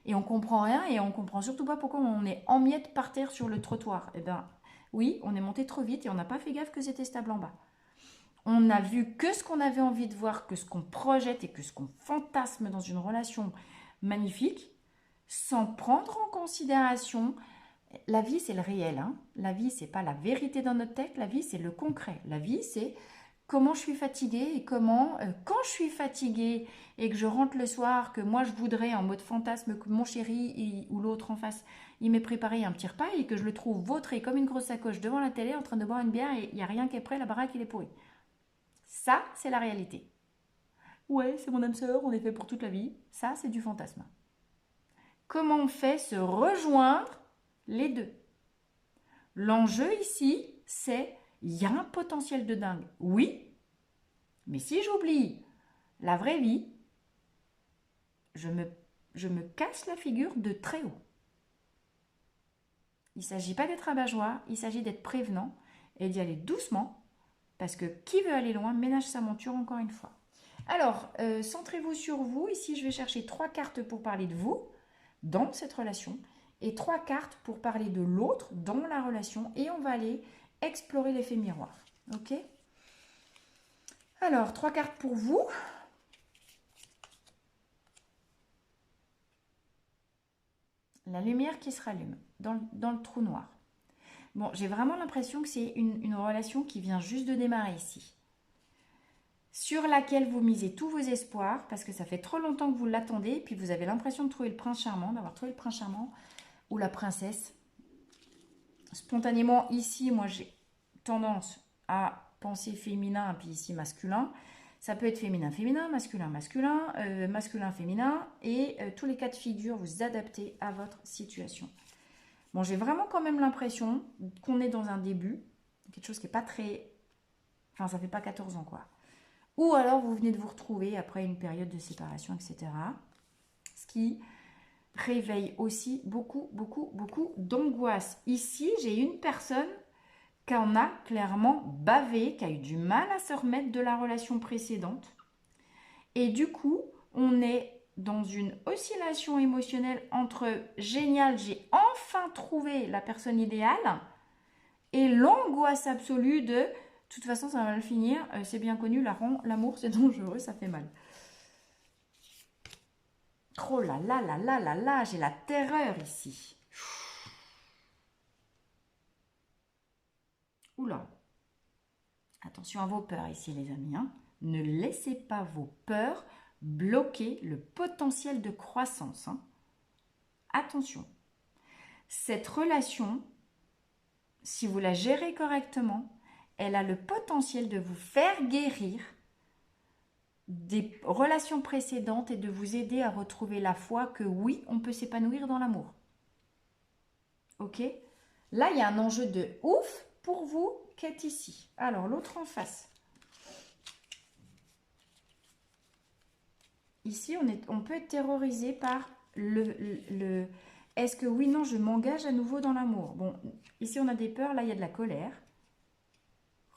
et on comprend rien et on comprend surtout pas pourquoi on est en miettes par terre sur le trottoir. Eh bien, oui, on est monté trop vite et on n'a pas fait gaffe que c'était stable en bas. On n'a vu que ce qu'on avait envie de voir, que ce qu'on projette et que ce qu'on fantasme dans une relation magnifique, sans prendre en considération. La vie, c'est le réel. Hein. La vie, c'est pas la vérité dans notre tête. La vie, c'est le concret. La vie, c'est comment je suis fatiguée et comment, quand je suis fatiguée et que je rentre le soir, que moi je voudrais en mode fantasme que mon chéri ou l'autre en face, il m'ait préparé un petit repas et que je le trouve vautré comme une grosse sacoche devant la télé en train de boire une bière et il n'y a rien qui est prêt, la baraque il est pourri. Ça, c'est la réalité. Ouais, c'est mon âme sœur, on est fait pour toute la vie. Ça, c'est du fantasme. Comment on fait se rejoindre les deux? L'enjeu ici, c'est il y a un potentiel de dingue. Oui, mais si j'oublie la vraie vie, je me casse la figure de très haut. Il ne s'agit pas d'être rabat-joie, il s'agit d'être prévenant et d'y aller doucement Parce que qui veut aller loin ménage sa monture encore une fois. Alors, centrez-vous sur vous. Ici, je vais chercher 3 cartes pour parler de vous dans cette relation et 3 cartes pour parler de l'autre dans la relation. Et on va aller explorer l'effet miroir. Ok? Alors, 3 cartes pour vous. La lumière qui se rallume dans le trou noir. Bon, j'ai vraiment l'impression que c'est une relation qui vient juste de démarrer ici. Sur laquelle vous misez tous vos espoirs, parce que ça fait trop longtemps que vous l'attendez, et puis vous avez l'impression de trouver le prince charmant, d'avoir trouvé le prince charmant, ou la princesse. Spontanément, ici, moi, j'ai tendance à penser féminin, puis ici, masculin. Ça peut être féminin, féminin, masculin, masculin, masculin, féminin, et tous les cas de figure, vous adaptez à votre situation. Bon, j'ai vraiment quand même l'impression qu'on est dans un début, quelque chose qui n'est pas très... Enfin, ça fait pas 14 ans, quoi. Ou alors, vous venez de vous retrouver après une période de séparation, etc. Ce qui réveille aussi beaucoup, beaucoup, beaucoup d'angoisse. Ici, j'ai une personne qui en a clairement bavé, qui a eu du mal à se remettre de la relation précédente. Et du coup, on est dans une oscillation émotionnelle entre génial, j'ai enfin trouvé la personne idéale, et l'angoisse absolue de toute façon, ça va mal finir, c'est bien connu, l'amour c'est dangereux, ça fait mal. Oh là là là là là là, j'ai la terreur ici. Oula. Attention à vos peurs ici les amis. Hein. Ne laissez pas vos peurs bloquer le potentiel de croissance. Hein. Attention. Cette relation, si vous la gérez correctement, elle a le potentiel de vous faire guérir des relations précédentes et de vous aider à retrouver la foi que oui, on peut s'épanouir dans l'amour. Ok? Là, il y a un enjeu de ouf pour vous qui êtes ici. Alors, l'autre en face. Ici, on peut être terrorisé par le est-ce que oui, non, je m'engage à nouveau dans l'amour. Bon, ici, on a des peurs, là, il y a de la colère.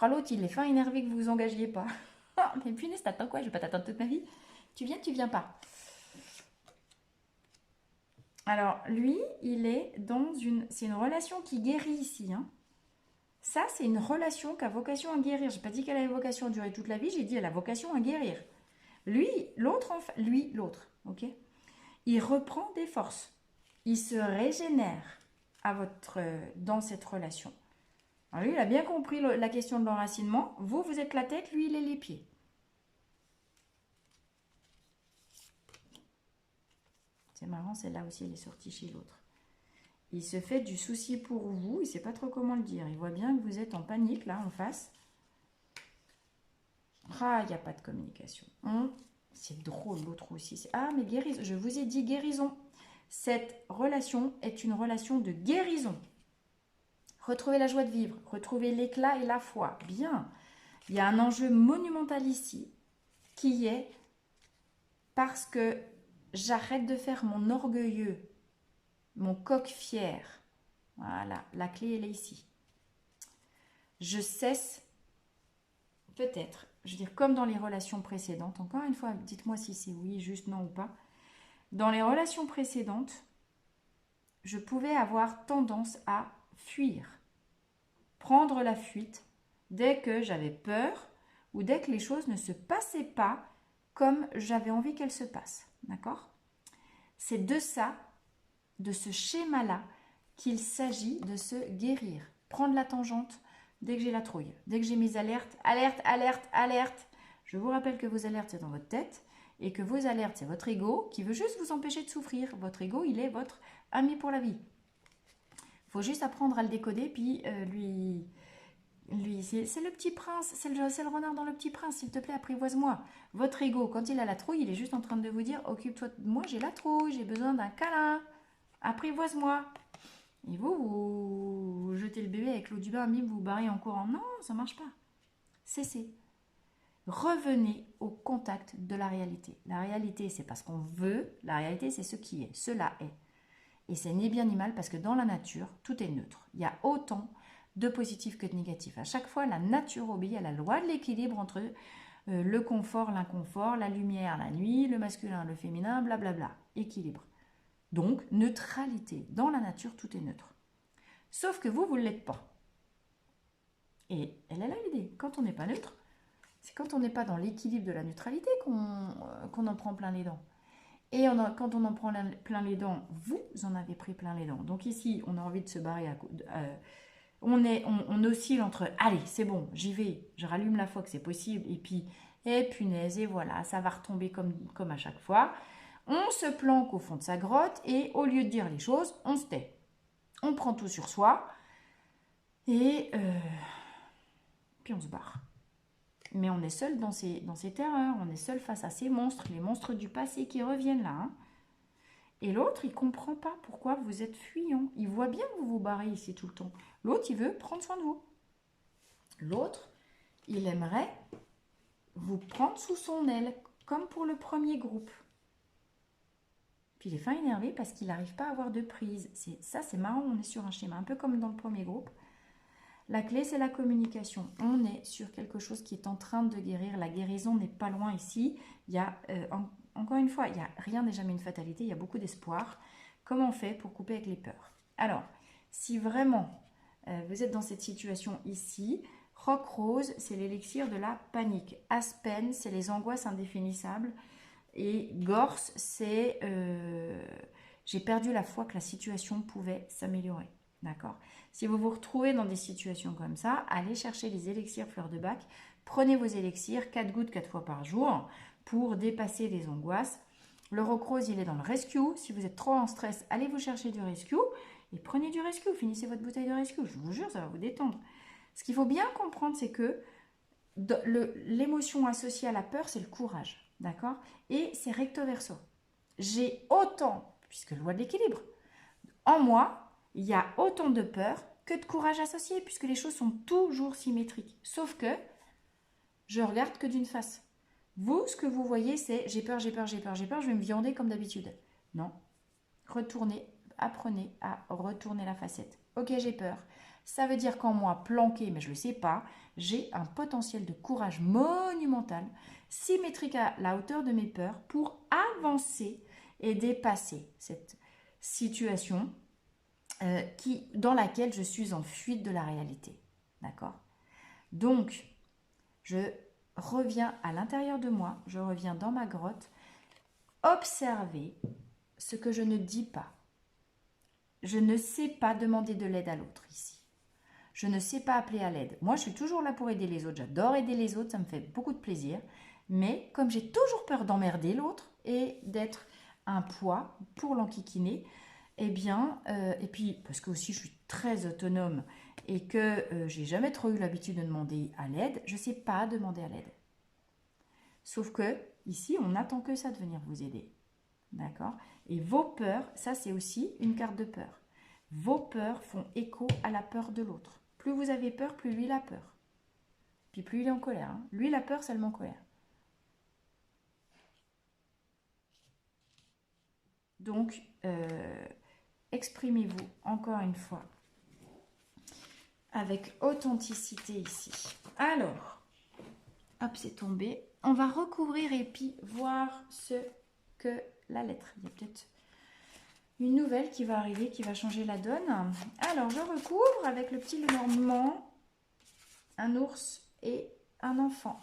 Oh, l'autre, il est fin énervé que vous vous engagiez pas. Mais punaise, t'attends quoi? Je vais pas t'attendre toute ma vie. Tu viens pas. Alors, lui, il est dans une... C'est une relation qui guérit ici. Hein. Ça, c'est une relation qui a vocation à guérir. Je n'ai pas dit qu'elle a vocation à durer toute la vie, j'ai dit qu'elle a vocation à guérir. Lui, l'autre, ok? Il reprend des forces. Il se régénère dans cette relation. Alors lui, il a bien compris la question de l'enracinement. Vous, vous êtes la tête, lui, il est les pieds. C'est marrant, celle-là aussi, elle est sortie chez l'autre. Il se fait du souci pour vous, il ne sait pas trop comment le dire. Il voit bien que vous êtes en panique, là, en face. Ah, il n'y a pas de communication. C'est drôle, l'autre aussi. Ah, mais guérison. Je vous ai dit guérison. Cette relation est une relation de guérison. Retrouvez la joie de vivre, retrouvez l'éclat et la foi. Bien. Il y a un enjeu monumental ici qui est parce que j'arrête de faire mon orgueilleux, mon coq fier. Voilà, la clé, elle est ici. Je cesse, peut-être, je veux dire, comme dans les relations précédentes, encore une fois, dites-moi si c'est oui, juste non ou pas. Dans les relations précédentes, je pouvais avoir tendance à fuir, prendre la fuite dès que j'avais peur ou dès que les choses ne se passaient pas comme j'avais envie qu'elles se passent. D'accord? C'est de ça, de ce schéma-là, qu'il s'agit de se guérir. Prendre la tangente dès que j'ai la trouille, dès que j'ai mes alertes, alerte, alerte, alerte. Je vous rappelle que vos alertes, c'est dans votre tête et que vos alertes, c'est votre ego qui veut juste vous empêcher de souffrir. Votre ego, il est votre ami pour la vie. Il faut juste apprendre à le décoder, puis lui c'est le petit prince, c'est le renard dans le petit prince, s'il te plaît, apprivoise-moi. Votre ego, quand il a la trouille, il est juste en train de vous dire, occupe-toi de moi, j'ai la trouille, j'ai besoin d'un câlin, apprivoise-moi. Et vous jetez le bébé avec l'eau du bain, bim, vous vous barrez en courant. Non, ça marche pas. Cessez. Revenez au contact de la réalité. La réalité, c'est pas ce qu'on veut, la réalité, c'est ce qui est, cela est. Et c'est ni bien ni mal parce que dans la nature, tout est neutre. Il y a autant de positif que de négatif. À chaque fois, la nature obéit à la loi de l'équilibre entre le confort, l'inconfort, la lumière, la nuit, le masculin, le féminin, blablabla. Équilibre. Donc, neutralité. Dans la nature, tout est neutre. Sauf que vous ne l'êtes pas. Et elle est là l'idée. Quand on n'est pas neutre, c'est quand on n'est pas dans l'équilibre de la neutralité qu'on en prend plein les dents. Et quand on en prend plein les dents, vous en avez pris plein les dents. Donc ici, on a envie de se barrer. On oscille entre allez, c'est bon, j'y vais, je rallume la foi que c'est possible. Et puis, punaise, et voilà, ça va retomber comme à chaque fois. On se planque au fond de sa grotte et au lieu de dire les choses, on se tait. On prend tout sur soi et puis on se barre. Mais on est seul dans ces terreurs, on est seul face à ces monstres, les monstres du passé qui reviennent là. Hein. Et l'autre, il comprend pas pourquoi vous êtes fuyant. Il voit bien que vous vous barrez ici tout le temps. L'autre, il veut prendre soin de vous. L'autre, il aimerait vous prendre sous son aile, comme pour le premier groupe. Puis il est fin énervé parce qu'il n'arrive pas à avoir de prise. Ça, c'est marrant, on est sur un schéma, un peu comme dans le premier groupe. La clé, c'est la communication. On est sur quelque chose qui est en train de guérir. La guérison n'est pas loin ici. Il y a, encore une fois, rien n'est jamais une fatalité. Il y a beaucoup d'espoir. Comment on fait pour couper avec les peurs? Alors, si vraiment vous êtes dans cette situation ici, Roc Rose, c'est l'élixir de la panique. Aspen, c'est les angoisses indéfinissables. Et Gorse, c'est j'ai perdu la foi que la situation pouvait s'améliorer. D'accord? Si vous vous retrouvez dans des situations comme ça, allez chercher les élixirs fleurs de bac. Prenez vos élixirs, 4 gouttes 4 fois par jour pour dépasser les angoisses. Le Roc Rose, il est dans le rescue. Si vous êtes trop en stress, allez vous chercher du rescue et prenez du rescue. Finissez votre bouteille de rescue. Je vous jure, ça va vous détendre. Ce qu'il faut bien comprendre, c'est que l'émotion associée à la peur, c'est le courage. D'accord? Et c'est recto verso. J'ai autant, puisque loi de l'équilibre, en moi, il y a autant de peur que de courage associé, puisque les choses sont toujours symétriques. Sauf que je regarde que d'une face. Vous, ce que vous voyez, c'est j'ai peur, j'ai peur, j'ai peur, j'ai peur, je vais me viander comme d'habitude. Non. Retournez, apprenez à retourner la facette. Ok, j'ai peur. Ça veut dire qu'en moi, planqué, mais je ne le sais pas, j'ai un potentiel de courage monumental, symétrique à la hauteur de mes peurs, pour avancer et dépasser cette situation dans laquelle je suis en fuite de la réalité. D'accord? Donc, je reviens à l'intérieur de moi, je reviens dans ma grotte, observer ce que je ne dis pas. Je ne sais pas demander de l'aide à l'autre ici. Je ne sais pas appeler à l'aide. Moi, je suis toujours là pour aider les autres. J'adore aider les autres, ça me fait beaucoup de plaisir. Mais comme j'ai toujours peur d'emmerder l'autre et d'être un poids pour l'enquiquiner, eh bien, et puis parce que aussi je suis très autonome et que j'ai jamais trop eu l'habitude de demander à l'aide, je ne sais pas demander à l'aide. Sauf que ici, on n'attend que ça de venir vous aider. D'accord? Et vos peurs, ça c'est aussi une carte de peur. Vos peurs font écho à la peur de l'autre. Plus vous avez peur, plus lui il a peur. Puis plus il est en colère. Hein. Lui il a peur, c'est le en colère. Donc, exprimez-vous encore une fois avec authenticité ici. Alors, hop, c'est tombé. On va recouvrir et puis voir ce que la lettre. Il y a peut-être une nouvelle qui va arriver, qui va changer la donne. Alors, je recouvre avec le petit Lenormand, un ours et un enfant.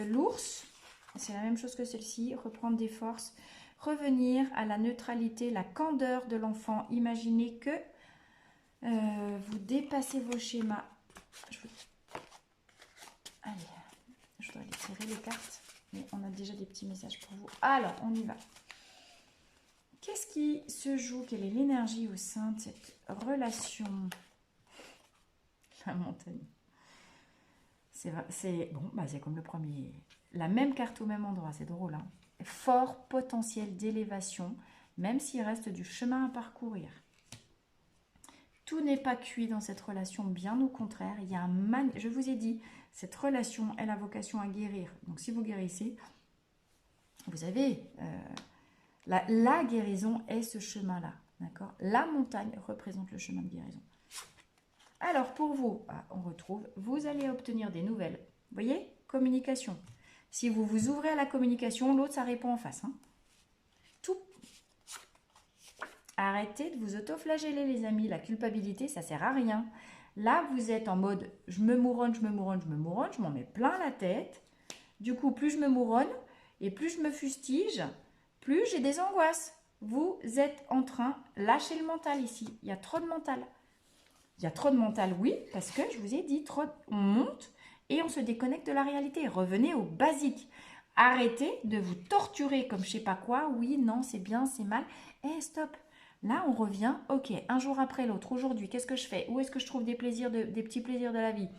L'ours, c'est la même chose que celle-ci, reprendre des forces, revenir à la neutralité, la candeur de l'enfant. Imaginez que vous dépassez vos schémas. Allez, je dois aller tirer les cartes, mais on a déjà des petits messages pour vous. Alors, on y va. Qu'est-ce qui se joue? Quelle est l'énergie au sein de cette relation? La montagne. C'est bon, bah c'est comme le premier. La même carte au même endroit, c'est drôle. Hein, fort potentiel d'élévation, même s'il reste du chemin à parcourir. Tout n'est pas cuit dans cette relation, bien au contraire. Il y a je vous ai dit, cette relation, elle a vocation à guérir. Donc si vous guérissez, vous avez... la guérison est ce chemin-là. D'accord? La montagne représente le chemin de guérison. Alors, pour vous, on retrouve, vous allez obtenir des nouvelles. Vous voyez? Communication. Si vous vous ouvrez à la communication, l'autre, ça répond en face. Hein. Tout. Arrêtez de vous auto-flageller, les amis. La culpabilité, ça sert à rien. Là, vous êtes en mode, je me mouronne, je me mouronne, je me mouronne, je m'en mets plein la tête. Du coup, plus je me mouronne et plus je me fustige, plus j'ai des angoisses. Vous êtes en train, lâchez le mental ici. Il y a trop de mental. Il y a trop de mental, oui, parce que je vous ai dit, trop, on monte et on se déconnecte de la réalité. Revenez au basique. Arrêtez de vous torturer comme je sais pas quoi. Oui, non, c'est bien, c'est mal. Eh, stop. Là, on revient. Ok, un jour après l'autre. Aujourd'hui, qu'est-ce que je fais? Où est-ce que je trouve des plaisirs, des petits plaisirs de la vie?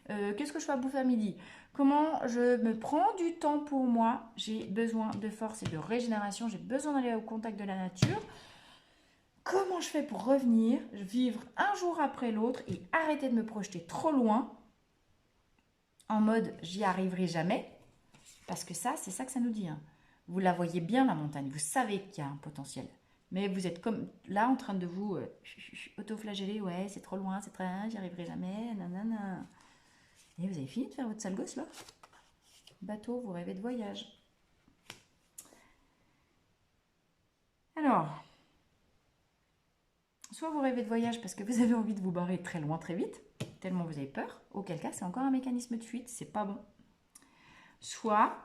Qu'est-ce que je fais à bouffer à midi? Comment je me prends du temps pour moi? J'ai besoin de force et de régénération. J'ai besoin d'aller au contact de la nature. Comment je fais pour revenir, vivre un jour après l'autre et arrêter de me projeter trop loin en mode j'y arriverai jamais? Parce que ça, c'est ça que ça nous dit. Hein. Vous la voyez bien, la montagne. Vous savez qu'il y a un potentiel. Mais vous êtes comme là en train de vous auto-flageller. Ouais, c'est trop loin, c'est très loin, j'y arriverai jamais. Nanana. Et vous avez fini de faire votre sale gosse là? Bateau, vous rêvez de voyage. Alors, soit vous rêvez de voyage parce que vous avez envie de vous barrer très loin très vite, tellement vous avez peur, auquel cas c'est encore un mécanisme de fuite, c'est pas bon. Soit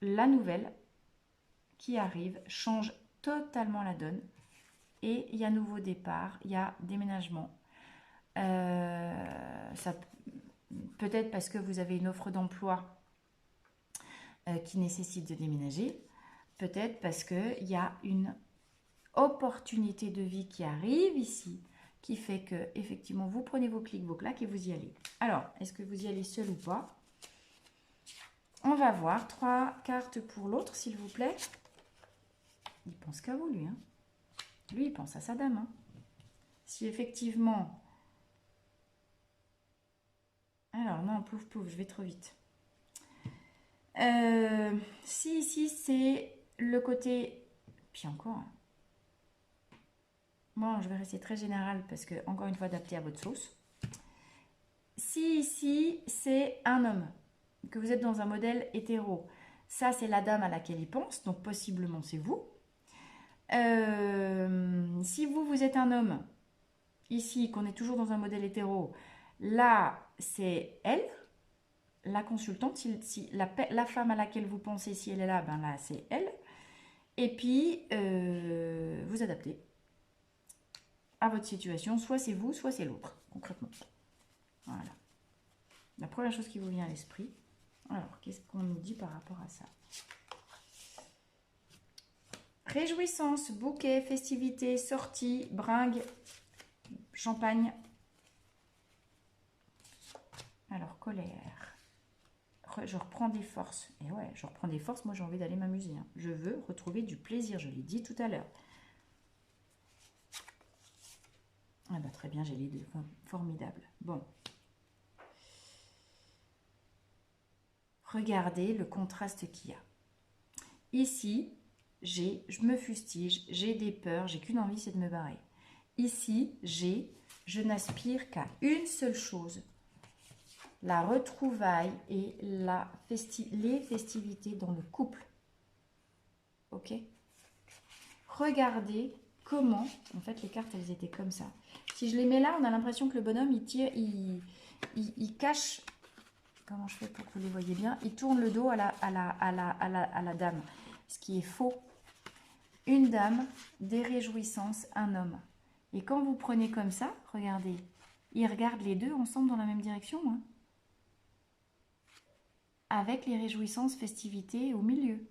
la nouvelle qui arrive change totalement la donne et il y a nouveau départ, il y a déménagement. Ça peut-être parce que vous avez une offre d'emploi qui nécessite de déménager, peut-être parce qu'il y a une opportunité de vie qui arrive ici, qui fait que effectivement vous prenez vos clics, vos claques et vous y allez. Alors, est-ce que vous y allez seul ou pas? On va voir. 3 cartes pour l'autre, s'il vous plaît. Il pense qu'à vous, lui. Hein. Lui, il pense à sa dame. Hein. Si effectivement... Alors, non, pouf, pouf, je vais trop vite. Si ici, c'est le côté... Puis encore... Bon, je vais rester très général parce que, encore une fois, adapté à votre sauce. Si ici, c'est un homme, que vous êtes dans un modèle hétéro, ça, c'est la dame à laquelle il pense, donc possiblement, c'est vous. Si vous êtes un homme, ici, qu'on est toujours dans un modèle hétéro, là, c'est elle, la consultante. Si la femme à laquelle vous pensez, si elle est là, ben là, c'est elle. Et puis, vous adaptez à votre situation. Soit c'est vous, soit c'est l'autre, concrètement. Voilà. La première chose qui vous vient à l'esprit. Alors, qu'est-ce qu'on nous dit par rapport à ça? Réjouissance, bouquet, festivité, sortie, bringue, champagne. Alors, colère. Je reprends des forces. Et ouais, je reprends des forces. Moi, j'ai envie d'aller m'amuser. Hein. Je veux retrouver du plaisir. Je l'ai dit tout à l'heure. Ah bah, très bien, j'ai les deux. Formidable. Bon. Regardez le contraste qu'il y a. Ici, je me fustige, j'ai des peurs, j'ai qu'une envie, c'est de me barrer. Ici, je n'aspire qu'à une seule chose, la retrouvaille et les festivités dans le couple. Ok? Regardez comment, en fait, les cartes, elles étaient comme ça. Si je les mets là, on a l'impression que le bonhomme, il tire, il cache... Comment je fais pour que vous les voyez bien? Il tourne le dos à la dame, ce qui est faux. Une dame, des réjouissances, un homme. Et quand vous prenez comme ça, regardez, ils regardent les deux ensemble dans la même direction. Hein, avec les réjouissances, festivités au milieu.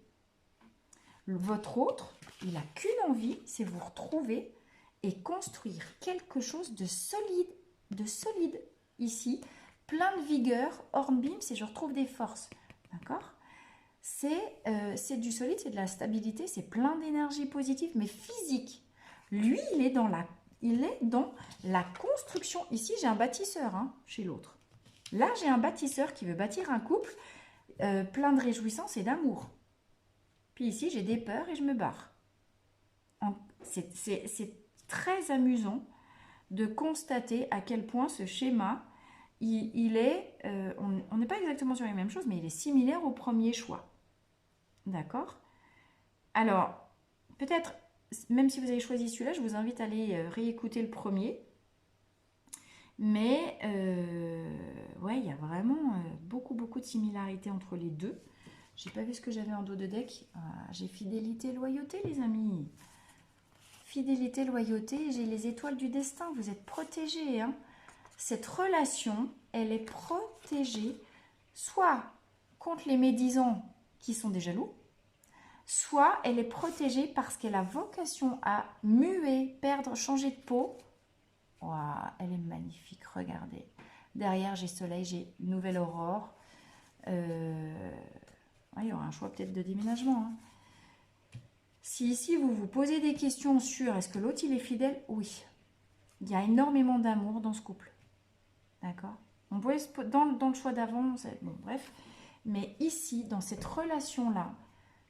Votre autre, il n'a qu'une envie, c'est vous retrouver et construire quelque chose de solide ici. Plein de vigueur, hornbeam, c'est je retrouve des forces. D'accord? C'est du solide, c'est de la stabilité, c'est plein d'énergie positive, mais physique. Lui, il est dans la construction. Ici, j'ai un bâtisseur hein, chez l'autre. Là, j'ai un bâtisseur qui veut bâtir un couple plein de réjouissance et d'amour. Puis ici, j'ai des peurs et je me barre. C'est très amusant de constater à quel point ce schéma, il est, on n'est pas exactement sur les mêmes choses, mais il est similaire au premier choix. D'accord? Alors, peut-être, même si vous avez choisi celui-là, je vous invite à aller réécouter le premier. Mais, ouais, il y a vraiment beaucoup de similarités entre les deux. J'ai pas vu ce que j'avais en dos de deck. J'ai fidélité, loyauté, les amis. Fidélité, loyauté, j'ai les étoiles du destin. Vous êtes protégés, hein. Cette relation, elle est protégée soit contre les médisants qui sont des jaloux, soit elle est protégée parce qu'elle a vocation à muer, perdre, changer de peau. Waouh, elle est magnifique, regardez. Derrière, j'ai soleil, j'ai nouvelle aurore. Il y aura un choix peut-être de déménagement. Hein. Si ici, vous vous posez des questions sur est-ce que l'autre, il est fidèle? Oui. Il y a énormément d'amour dans ce couple. D'accord? On pouvait dans le choix d'avant, bon, bref. Mais ici, dans cette relation-là,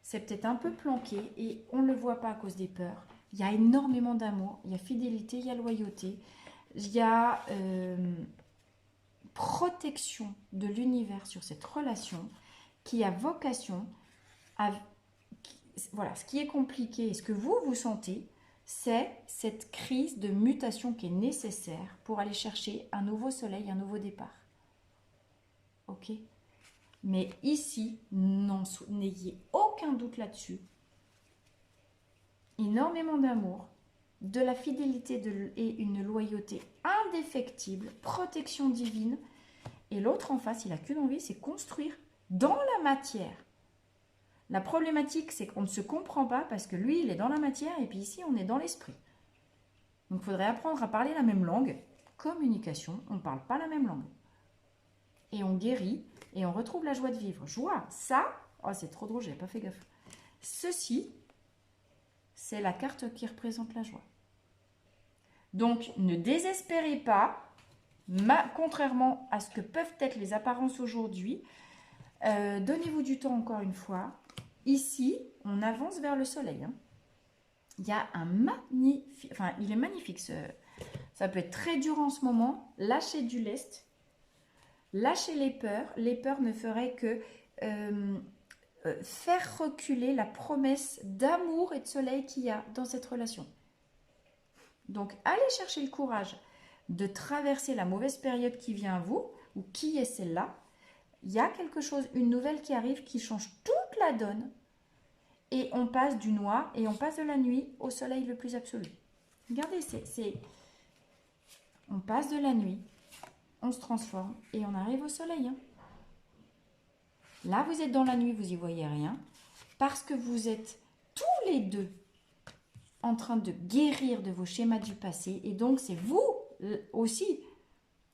c'est peut-être un peu planqué et on ne le voit pas à cause des peurs. Il y a énormément d'amour, il y a fidélité, il y a loyauté, il y a protection de l'univers sur cette relation qui a vocation à... Voilà, ce qui est compliqué et ce que vous sentez, c'est cette crise de mutation qui est nécessaire pour aller chercher un nouveau soleil, un nouveau départ. Ok? Mais ici, n'ayez aucun doute là-dessus. Énormément d'amour, de la fidélité et une loyauté indéfectible, protection divine. Et l'autre en face, il n'a qu'une envie, c'est construire dans la matière. La problématique, c'est qu'on ne se comprend pas parce que lui, il est dans la matière et puis ici, on est dans l'esprit. Donc, il faudrait apprendre à parler la même langue. Communication, on ne parle pas la même langue. Et on guérit et on retrouve la joie de vivre. Joie, ça, oh, c'est trop drôle, j'avais pas fait gaffe. Ceci, c'est la carte qui représente la joie. Donc, ne désespérez pas, contrairement à ce que peuvent être les apparences aujourd'hui. Donnez-vous du temps encore une fois. Ici, on avance vers le soleil. Hein. Il y a un magnifique... Enfin, il est magnifique. Ça peut être très dur en ce moment. Lâchez du lest. Lâchez les peurs. Les peurs ne feraient que faire reculer la promesse d'amour et de soleil qu'il y a dans cette relation. Donc, allez chercher le courage de traverser la mauvaise période qui vient à vous, ou qui est celle-là. Il y a quelque chose, une nouvelle qui arrive, qui change toute la donne. Et on passe du noir et on passe de la nuit au soleil le plus absolu. Regardez, on passe de la nuit, on se transforme et on arrive au soleil. Hein. Là, vous êtes dans la nuit, vous n'y voyez rien, parce que vous êtes tous les deux en train de guérir de vos schémas du passé. Et donc, c'est vous aussi,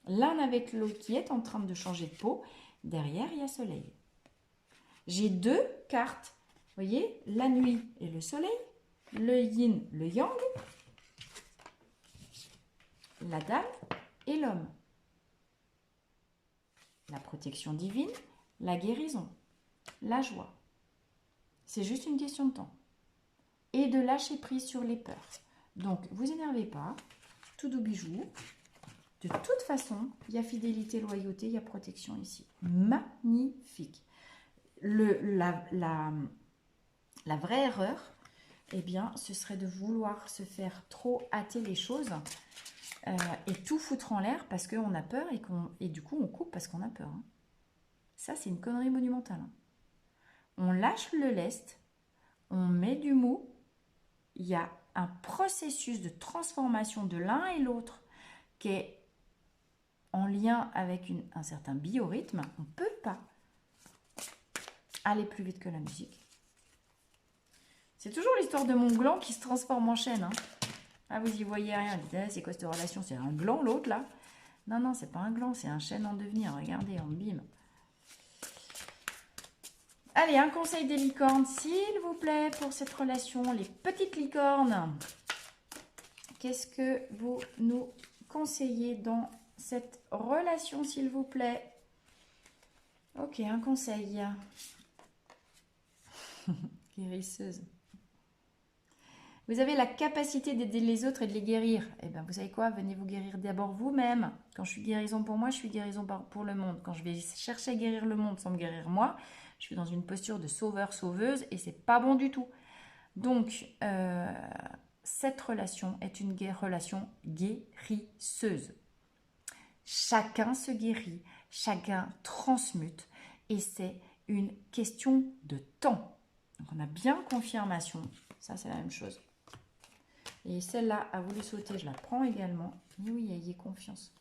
l'un avec l'autre, qui êtes en train de changer de peau. Derrière, il y a soleil. J'ai deux cartes. Vous voyez, la nuit et le soleil, le yin, le yang, la dame et l'homme. La protection divine, la guérison, la joie. C'est juste une question de temps. Et de lâcher prise sur les peurs. Donc, vous énervez pas, tout doux bijou. De toute façon, il y a fidélité, loyauté, il y a protection ici. Magnifique. La vraie erreur, eh bien, ce serait de vouloir se faire trop hâter les choses et tout foutre en l'air parce qu'on a peur et du coup, on coupe parce qu'on a peur. Hein. Ça, c'est une connerie monumentale. Hein. On lâche le lest, on met du mou. Il y a un processus de transformation de l'un et l'autre qui est en lien avec un certain biorhythme. On ne peut pas aller plus vite que la musique. C'est toujours l'histoire de mon gland qui se transforme en chaîne. Hein. Ah, vous y voyez rien. C'est quoi cette relation? C'est un gland l'autre là? Non, non, c'est pas un gland, c'est un chêne en devenir. Regardez, on bim. Allez, un conseil des licornes, s'il vous plaît, pour cette relation. Les petites licornes. Qu'est-ce que vous nous conseillez dans cette relation, s'il vous plaît? Ok, un conseil. Guérisseuse. Vous avez la capacité d'aider les autres et de les guérir. Eh bien, vous savez quoi? Venez vous guérir d'abord vous-même. Quand je suis guérison pour moi, je suis guérison pour le monde. Quand je vais chercher à guérir le monde sans me guérir moi, je suis dans une posture de sauveur-sauveuse et c'est pas bon du tout. Donc, cette relation est une relation guérisseuse. Chacun se guérit, chacun transmute et c'est une question de temps. Donc, on a bien confirmation. Ça, c'est la même chose. Et celle-là a voulu sauter, je la prends également. Mais oui, ayez confiance.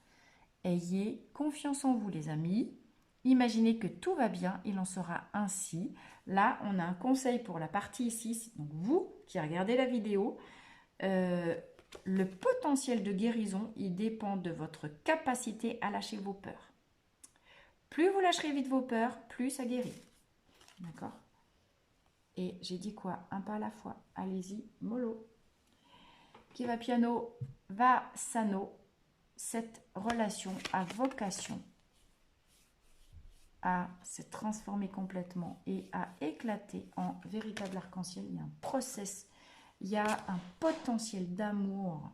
Ayez confiance en vous, les amis. Imaginez que tout va bien, il en sera ainsi. Là, on a un conseil pour la partie ici. Donc, vous qui regardez la vidéo, le potentiel de guérison, il dépend de votre capacité à lâcher vos peurs. Plus vous lâcherez vite vos peurs, plus ça guérit. D'accord? Et j'ai dit quoi? Un pas à la fois. Allez-y, mollo. Qui va piano, va sano. Cette relation a vocation à se transformer complètement et à éclater en véritable arc-en-ciel. Il y a un process, il y a un potentiel d'amour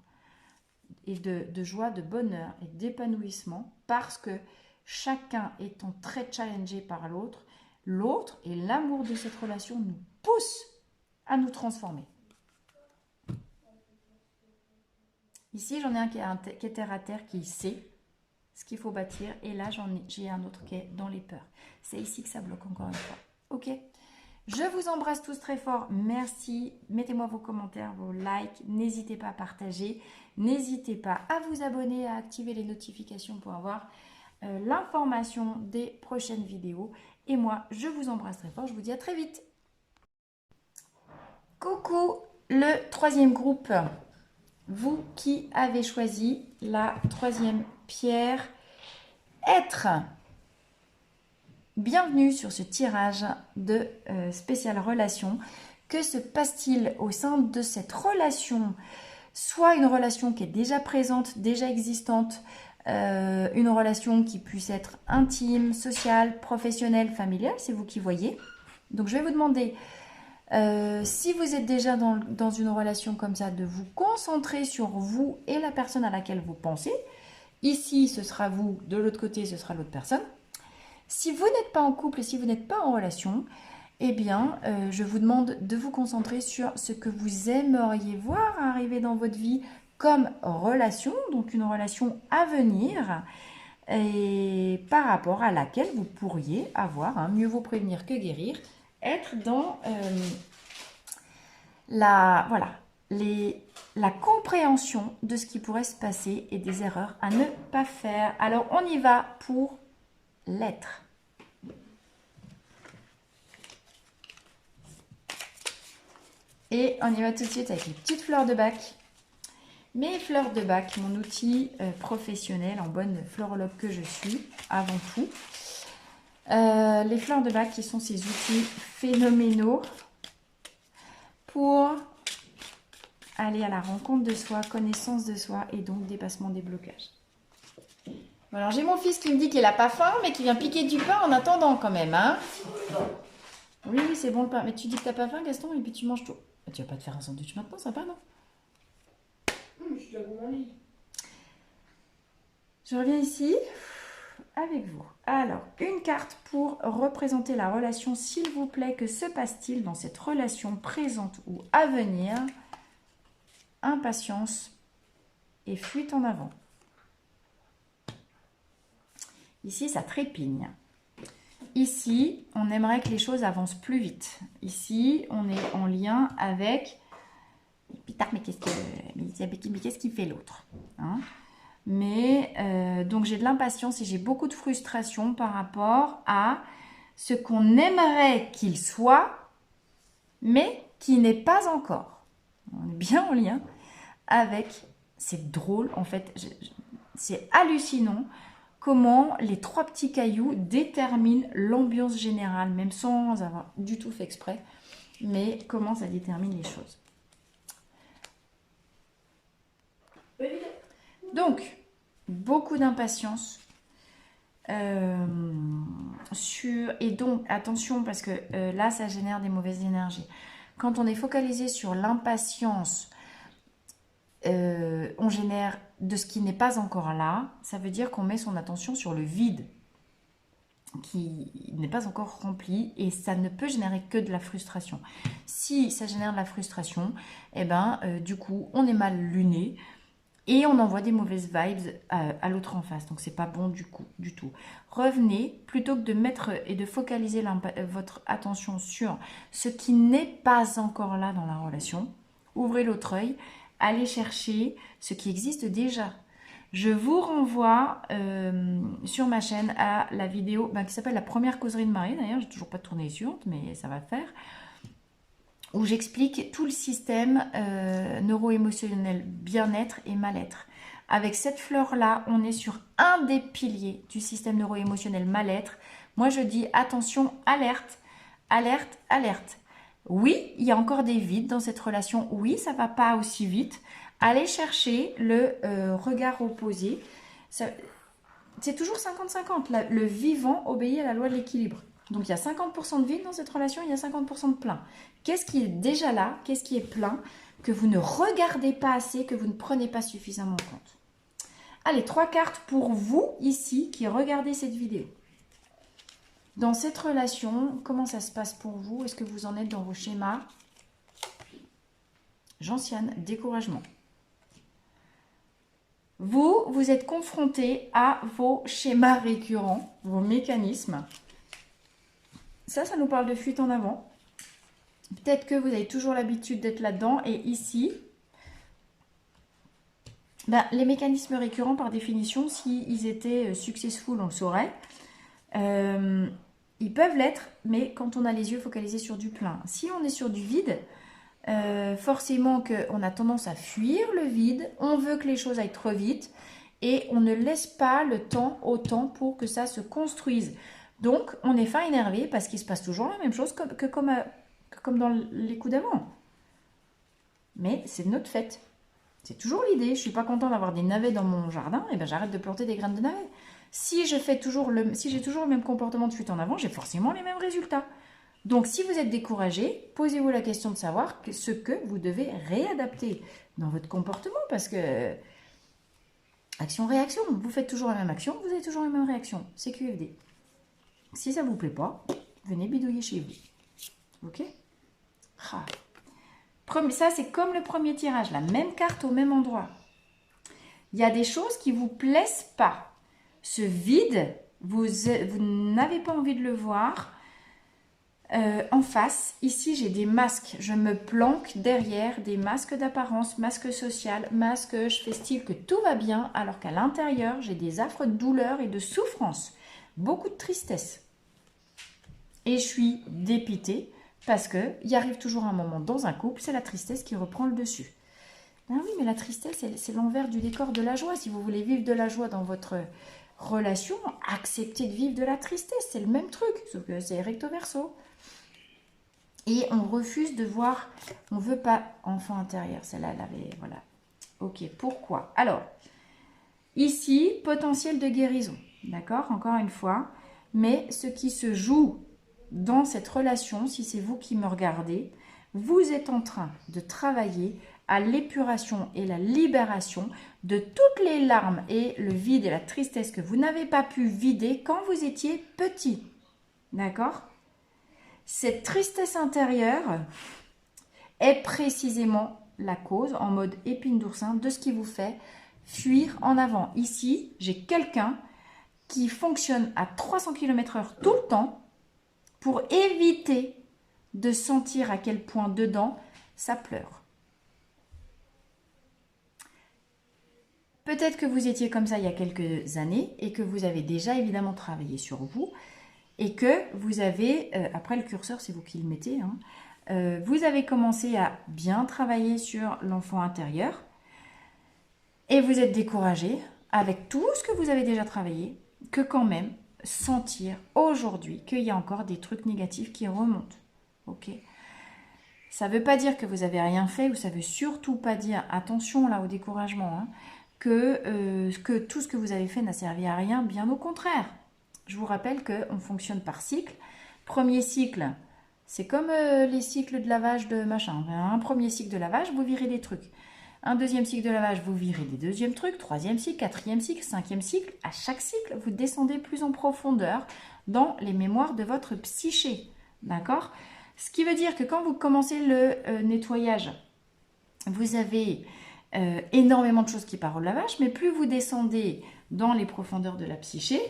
et de joie, de bonheur et d'épanouissement parce que chacun étant très challengé par l'autre, l'autre et l'amour de cette relation nous poussent à nous transformer. Ici, j'en ai un qui est terre à terre, qui sait ce qu'il faut bâtir. Et là, j'ai un autre qui est dans les peurs. C'est ici que ça bloque encore une fois. Ok? Je vous embrasse tous très fort. Merci. Mettez-moi vos commentaires, vos likes. N'hésitez pas à partager. N'hésitez pas à vous abonner, à activer les notifications pour avoir l'information des prochaines vidéos. Et moi, je vous embrasse très fort. Je vous dis à très vite. Coucou, le troisième groupe. Vous qui avez choisi la troisième pierre, être. Bienvenue sur ce tirage de spéciale relation. Que se passe-t-il au sein de cette relation? Soit une relation qui est déjà présente, déjà existante, une relation qui puisse être intime, sociale, professionnelle, familiale, c'est vous qui voyez. Donc je vais vous demander, si vous êtes déjà dans une relation comme ça, de vous concentrer sur vous et la personne à laquelle vous pensez. Ici, ce sera vous, de l'autre côté, ce sera l'autre personne. Si vous n'êtes pas en couple et si vous n'êtes pas en relation, eh bien, je vous demande de vous concentrer sur ce que vous aimeriez voir arriver dans votre vie comme relation, donc une relation à venir, et par rapport à laquelle vous pourriez avoir, mieux vaut prévenir que guérir, être dans la compréhension de ce qui pourrait se passer et des erreurs à ne pas faire. Alors, on y va pour l'être. Et on y va tout de suite avec les petites fleurs de bac. Mes fleurs de bac, mon outil professionnel en bonne florologue que je suis, avant tout. Les fleurs de bac qui sont ces outils phénoménaux pour aller à la rencontre de soi, connaissance de soi et donc dépassement des blocages. Bon, alors j'ai mon fils qui me dit qu'il n'a pas faim, mais qui vient piquer du pain en attendant quand même. Hein, oui, c'est bon le pain. Mais tu dis que tu n'as pas faim, Gaston, et puis tu manges tout. Tu vas pas te faire un sandwich maintenant, ça va, non? Je reviens ici avec vous. Alors, une carte pour représenter la relation, s'il vous plaît. Que se passe-t-il dans cette relation présente ou à venir? Impatience et fuite en avant. Ici, ça trépigne. Ici, on aimerait que les choses avancent plus vite. Ici, on est en lien avec... Putain, mais qu'est-ce qu'il fait l'autre, hein? Mais donc j'ai de l'impatience et j'ai beaucoup de frustration par rapport à ce qu'on aimerait qu'il soit, mais qui n'est pas encore. On est bien en lien avec... C'est drôle, en fait, c'est hallucinant comment les trois petits cailloux déterminent l'ambiance générale, même sans avoir du tout fait exprès, mais comment ça détermine les choses. Donc, beaucoup d'impatience. Et donc, attention, parce que là, ça génère des mauvaises énergies. Quand on est focalisé sur l'impatience, on génère de ce qui n'est pas encore là. Ça veut dire qu'on met son attention sur le vide qui n'est pas encore rempli et ça ne peut générer que de la frustration. Si ça génère de la frustration, eh ben, du coup, on est mal luné et on envoie des mauvaises vibes à l'autre en face. Donc, c'est pas bon du coup, du tout. Revenez, plutôt que de mettre et de focaliser votre attention sur ce qui n'est pas encore là dans la relation, ouvrez l'autre œil, allez chercher ce qui existe déjà. Je vous renvoie sur ma chaîne à la vidéo qui s'appelle La première causerie de mariée. D'ailleurs, j'ai toujours pas tourné les suivantes, mais ça va faire. Où j'explique tout le système neuro-émotionnel, bien-être et mal-être. Avec cette fleur-là, on est sur un des piliers du système neuro-émotionnel mal-être. Moi, je dis attention, alerte, alerte, alerte. Oui, il y a encore des vides dans cette relation. Oui, ça va pas aussi vite. Allez chercher le regard opposé. C'est toujours 50-50. Le vivant obéit à la loi de l'équilibre. Donc il y a 50% de vide dans cette relation, il y a 50% de plein. Qu'est-ce qui est déjà là? Qu'est-ce qui est plein? Que vous ne regardez pas assez, que vous ne prenez pas suffisamment en compte. Allez, 3 cartes pour vous ici qui regardez cette vidéo. Dans cette relation, comment ça se passe pour vous? Est-ce que vous en êtes dans vos schémas? Gentiane, découragement. Vous êtes confronté à vos schémas récurrents, vos mécanismes. Ça nous parle de fuite en avant. Peut-être que vous avez toujours l'habitude d'être là-dedans. Et ici, les mécanismes récurrents, par définition, s'ils étaient successful, on le saurait. Ils peuvent l'être, mais quand on a les yeux focalisés sur du plein. Si on est sur du vide, forcément qu'on a tendance à fuir le vide. On veut que les choses aillent trop vite. Et on ne laisse pas le temps au temps pour que ça se construise. Donc, on est fin énervé parce qu'il se passe toujours la même chose comme dans les coups d'avant. Mais c'est notre fête. C'est toujours l'idée. Je ne suis pas content d'avoir des navets dans mon jardin, et ben j'arrête de planter des graines de navets. Si j'ai toujours le même comportement de fuite en avant, j'ai forcément les mêmes résultats. Donc, si vous êtes découragé, posez-vous la question de savoir ce que vous devez réadapter dans votre comportement parce que action-réaction, vous faites toujours la même action, vous avez toujours la même réaction. C'est QFD. Si ça ne vous plaît pas, venez bidouiller chez vous. Ok? Ça, c'est comme le premier tirage, la même carte au même endroit. Il y a des choses qui ne vous plaisent pas. Ce vide, vous n'avez pas envie de le voir. En face, ici, j'ai des masques. Je me planque derrière des masques d'apparence, masques social, masques, je fais style que tout va bien, alors qu'à l'intérieur, j'ai des affres de douleur et de souffrance. Beaucoup de tristesse. Et je suis dépitée parce qu'il arrive toujours un moment dans un couple, c'est la tristesse qui reprend le dessus. Ben oui, mais la tristesse, c'est l'envers du décor de la joie. Si vous voulez vivre de la joie dans votre relation, acceptez de vivre de la tristesse. C'est le même truc, sauf que c'est recto verso. Et on refuse de voir, on ne veut pas enfant intérieur. Celle-là, elle avait, voilà. Ok, pourquoi? Alors, ici, potentiel de guérison. D'accord? Encore une fois. Mais ce qui se joue dans cette relation, si c'est vous qui me regardez, vous êtes en train de travailler à l'épuration et la libération de toutes les larmes et le vide et la tristesse que vous n'avez pas pu vider quand vous étiez petit. D'accord? Cette tristesse intérieure est précisément la cause, en mode épine d'oursin, de ce qui vous fait fuir en avant. Ici, j'ai quelqu'un qui fonctionne à 300 km/h tout le temps pour éviter de sentir à quel point dedans, ça pleure. Peut-être que vous étiez comme ça il y a quelques années et que vous avez déjà évidemment travaillé sur vous et que vous avez, après le curseur, c'est vous qui le mettez, hein, vous avez commencé à bien travailler sur l'enfant intérieur et vous êtes découragé avec tout ce que vous avez déjà travaillé, que quand même sentir aujourd'hui qu'il y a encore des trucs négatifs qui remontent. Ok ? Ça ne veut pas dire que vous n'avez rien fait ou ça ne veut surtout pas dire, attention là au découragement, hein, que tout ce que vous avez fait n'a servi à rien, bien au contraire. Je vous rappelle qu'on fonctionne par cycle. Premier cycle, C'est comme les cycles de lavage de machin. Un premier cycle de lavage, vous virez des trucs. Un deuxième cycle de lavage, vous virez des deuxièmes trucs. Troisième cycle, quatrième cycle, cinquième cycle. À chaque cycle, vous descendez plus en profondeur dans les mémoires de votre psyché. D'accord? Ce qui veut dire que quand vous commencez le nettoyage, vous avez énormément de choses qui partent au lavage, mais plus vous descendez dans les profondeurs de la psyché,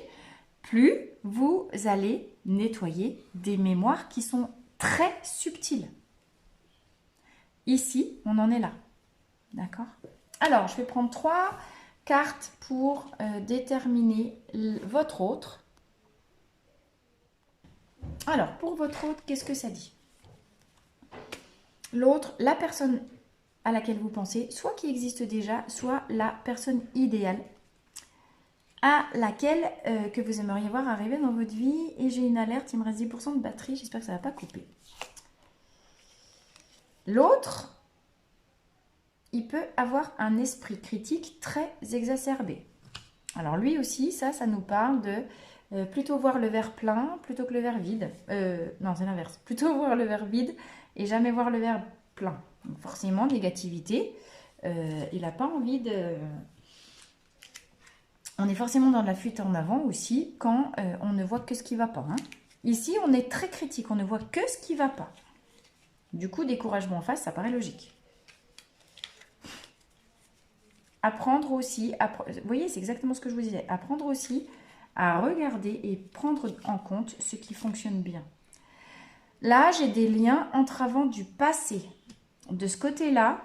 plus vous allez nettoyer des mémoires qui sont très subtiles. Ici, on en est là. D'accord? Alors, je vais prendre 3 cartes pour déterminer votre autre. Alors, pour votre autre, qu'est-ce que ça dit? L'autre, la personne à laquelle vous pensez, soit qui existe déjà, soit la personne idéale à laquelle que vous aimeriez voir arriver dans votre vie. Et j'ai une alerte, il me reste 10% de batterie, j'espère que ça ne va pas couper. L'autre, il peut avoir un esprit critique très exacerbé. Alors lui aussi, ça nous parle de plutôt voir le verre plein plutôt que le verre vide. Non, c'est l'inverse. Plutôt voir le verre vide et jamais voir le verre plein. Donc forcément, négativité. Il n'a pas envie de... On est forcément dans de la fuite en avant aussi quand on ne voit que ce qui ne va pas. Hein. Ici, on est très critique, on ne voit que ce qui ne va pas. Du coup, découragement en face, ça paraît logique. Apprendre aussi, vous voyez, c'est exactement ce que je vous disais. Apprendre aussi à regarder et prendre en compte ce qui fonctionne bien. Là, j'ai des liens entravant du passé. De ce côté-là,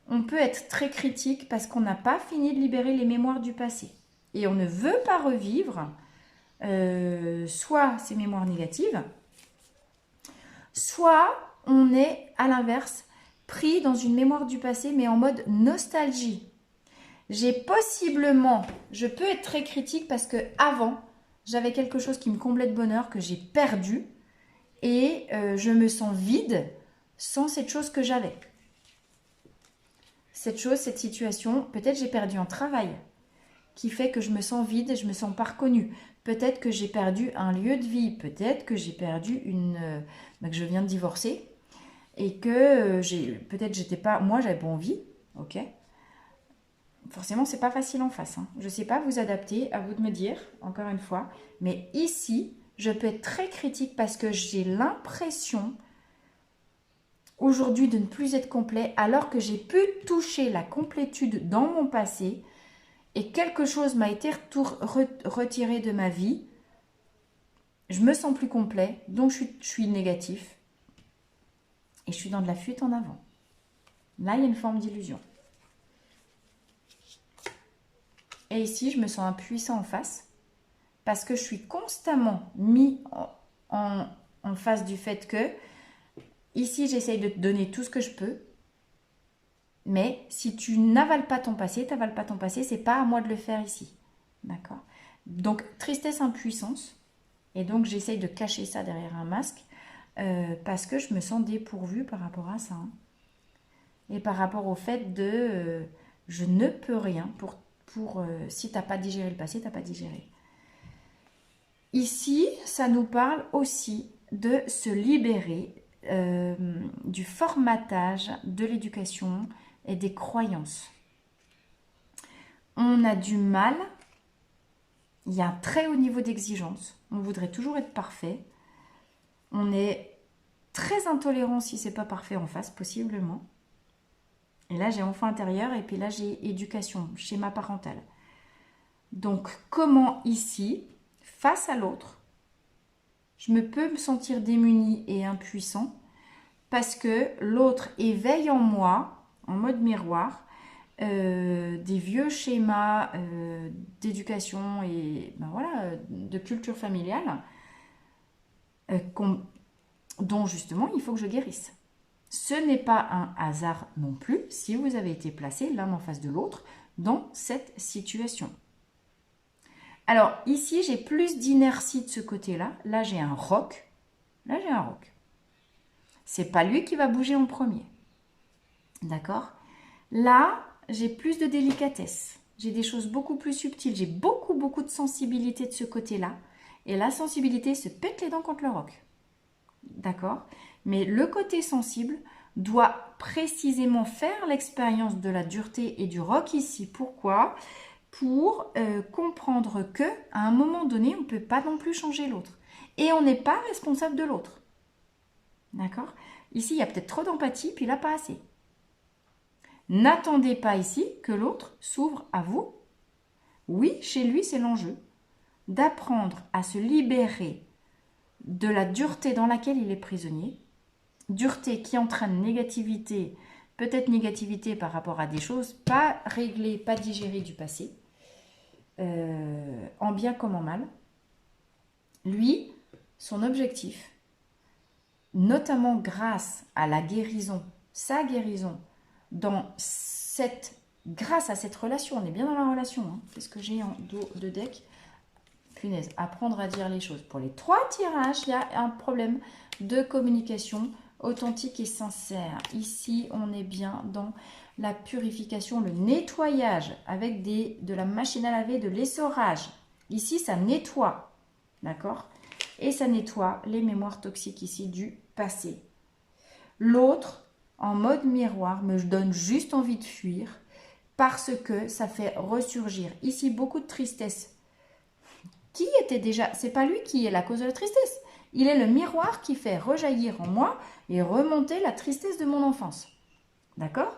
on peut être très critique parce qu'on n'a pas fini de libérer les mémoires du passé. Et on ne veut pas revivre soit ces mémoires négatives, soit on est à l'inverse pris dans une mémoire du passé mais en mode nostalgie. Je peux être très critique parce que avant, j'avais quelque chose qui me comblait de bonheur que j'ai perdu et je me sens vide sans cette chose que j'avais. Cette chose, cette situation, peut-être j'ai perdu un travail qui fait que je me sens vide et je me sens pas reconnue. Peut-être que j'ai perdu un lieu de vie, peut-être que j'ai perdu que je viens de divorcer et que peut-être j'étais pas, moi j'avais pas envie, ok. Forcément, c'est pas facile en face. Hein. Je ne sais pas vous adapter, à vous de me dire, encore une fois. Mais ici, je peux être très critique parce que j'ai l'impression aujourd'hui de ne plus être complet alors que j'ai pu toucher la complétude dans mon passé et quelque chose m'a été retiré de ma vie. Je me sens plus complet, donc je suis négatif et je suis dans de la fuite en avant. Là, il y a une forme d'illusion. Et ici, je me sens impuissant en face parce que je suis constamment mis en face du fait que ici, j'essaye de te donner tout ce que je peux. Mais si tu n'avales pas ton passé, tu n'avales pas ton passé, c'est pas à moi de le faire ici. D'accord? Donc, tristesse, impuissance. Et donc, j'essaye de cacher ça derrière un masque parce que je me sens dépourvue par rapport à ça. Hein. Et par rapport au fait de je ne peux rien pour si tu n'as pas digéré le passé, tu n'as pas digéré. Ici, ça nous parle aussi de se libérer du formatage de l'éducation et des croyances. On a du mal, il y a un très haut niveau d'exigence, on voudrait toujours être parfait, on est très intolérant si c'est pas parfait en face, possiblement. Et là, j'ai enfant intérieur et puis là, j'ai éducation, schéma parental. Donc, comment ici, face à l'autre, je peux me sentir démunie et impuissant parce que l'autre éveille en moi, en mode miroir, des vieux schémas d'éducation et de culture familiale dont justement il faut que je guérisse. Ce n'est pas un hasard non plus si vous avez été placés l'un en face de l'autre dans cette situation. Alors ici, j'ai plus d'inertie de ce côté-là. Là, j'ai un roc. C'est pas lui qui va bouger en premier. D'accord? Là, j'ai plus de délicatesse. J'ai des choses beaucoup plus subtiles. J'ai beaucoup de sensibilité de ce côté-là. Et la sensibilité se pète les dents contre le roc. d'accord? Mais le côté sensible doit précisément faire l'expérience de la dureté et du roc ici. Pourquoi? Pour comprendre que à un moment donné, on ne peut pas non plus changer l'autre. Et on n'est pas responsable de l'autre. D'accord? Ici, il y a peut-être trop d'empathie, puis là, pas assez. N'attendez pas ici que l'autre s'ouvre à vous. Oui, chez lui, c'est l'enjeu d'apprendre à se libérer de la dureté dans laquelle il est prisonnier. Dureté qui entraîne négativité, peut-être négativité par rapport à des choses pas réglées, pas digérées du passé, en bien comme en mal. Lui, son objectif, notamment grâce à la guérison, sa guérison, grâce à cette relation, on est bien dans la relation, hein, c'est ce que j'ai en dos de deck, punaise, apprendre à dire les choses. Pour les 3 tirages, il y a un problème de communication authentique et sincère. Ici, on est bien dans la purification, le nettoyage avec de la machine à laver, de l'essorage. Ici, ça nettoie, d'accord? Et ça nettoie les mémoires toxiques ici du passé. L'autre, en mode miroir, me donne juste envie de fuir parce que ça fait ressurgir ici beaucoup de tristesse. Qui était déjà, c'est pas lui qui est la cause de la tristesse. Il est le miroir qui fait rejaillir en moi et remonter la tristesse de mon enfance. D'accord?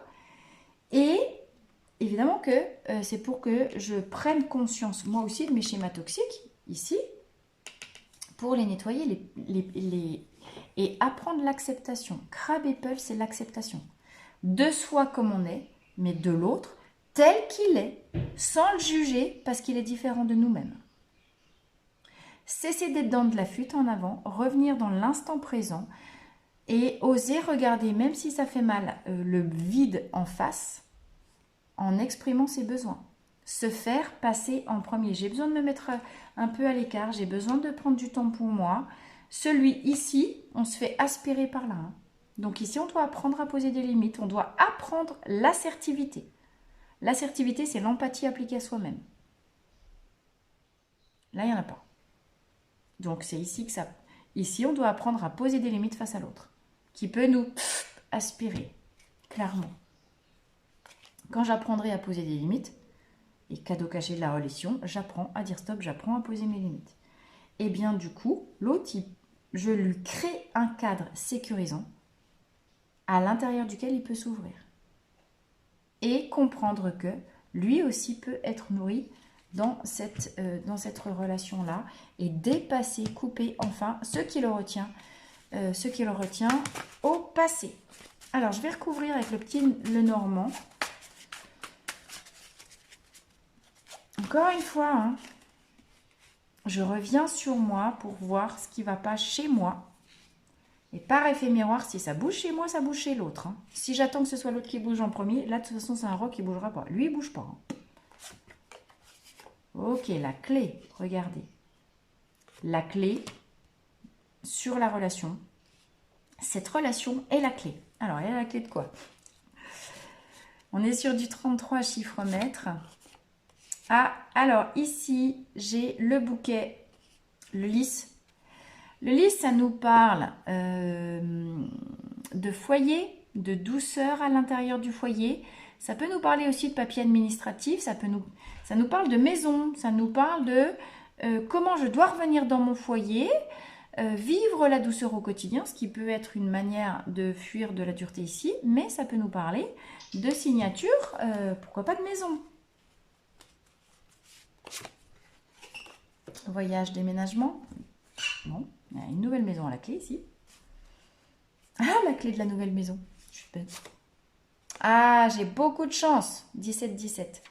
Et évidemment que c'est pour que je prenne conscience, moi aussi, de mes schémas toxiques, ici, pour les nettoyer et apprendre l'acceptation. Crab Apple, c'est l'acceptation. De soi comme on est, mais de l'autre, tel qu'il est, sans le juger, parce qu'il est différent de nous-mêmes. Cesser d'être dans de la fuite en avant, revenir dans l'instant présent et oser regarder, même si ça fait mal, le vide en face, en exprimant ses besoins. Se faire passer en premier. J'ai besoin de me mettre un peu à l'écart, j'ai besoin de prendre du temps pour moi. Celui ici, on se fait aspirer par là. Hein. Donc ici, on doit apprendre à poser des limites, on doit apprendre l'assertivité. L'assertivité, c'est l'empathie appliquée à soi-même. Là, il n'y en a pas. Donc c'est ici que ça... Ici, on doit apprendre à poser des limites face à l'autre, qui peut nous aspirer, clairement. Quand j'apprendrai à poser des limites, et cadeau caché de la relation, j'apprends à dire stop, j'apprends à poser mes limites. Et bien du coup, l'autre, je lui crée un cadre sécurisant à l'intérieur duquel il peut s'ouvrir. Et comprendre que lui aussi peut être nourri dans cette relation-là et dépasser, couper enfin ce qui le retient au passé. Alors, je vais recouvrir avec le petit Lenormand. Encore une fois, hein, je reviens sur moi pour voir ce qui ne va pas chez moi. Et par effet miroir, si ça bouge chez moi, ça bouge chez l'autre. Hein. Si j'attends que ce soit l'autre qui bouge en premier, là, de toute façon, c'est un roc qui ne bougera pas. Lui, il ne bouge pas. Hein. Ok, la clé, regardez. La clé sur la relation. Cette relation est la clé. Alors, elle est la clé de quoi? On est sur du 33 chiffre mètre. Ah, alors ici, j'ai le bouquet, le lys. Le lys, ça nous parle de foyer, de douceur à l'intérieur du foyer. Ça peut nous parler aussi de papier administratif, ça nous parle de maison, ça nous parle de comment je dois revenir dans mon foyer, vivre la douceur au quotidien, ce qui peut être une manière de fuir de la dureté ici, mais ça peut nous parler de signature, pourquoi pas de maison. Voyage, déménagement. Bon, il y a une nouvelle maison à la clé ici. Ah, la clé de la nouvelle maison. Je suis bête. Ah, j'ai beaucoup de chance. 17-17.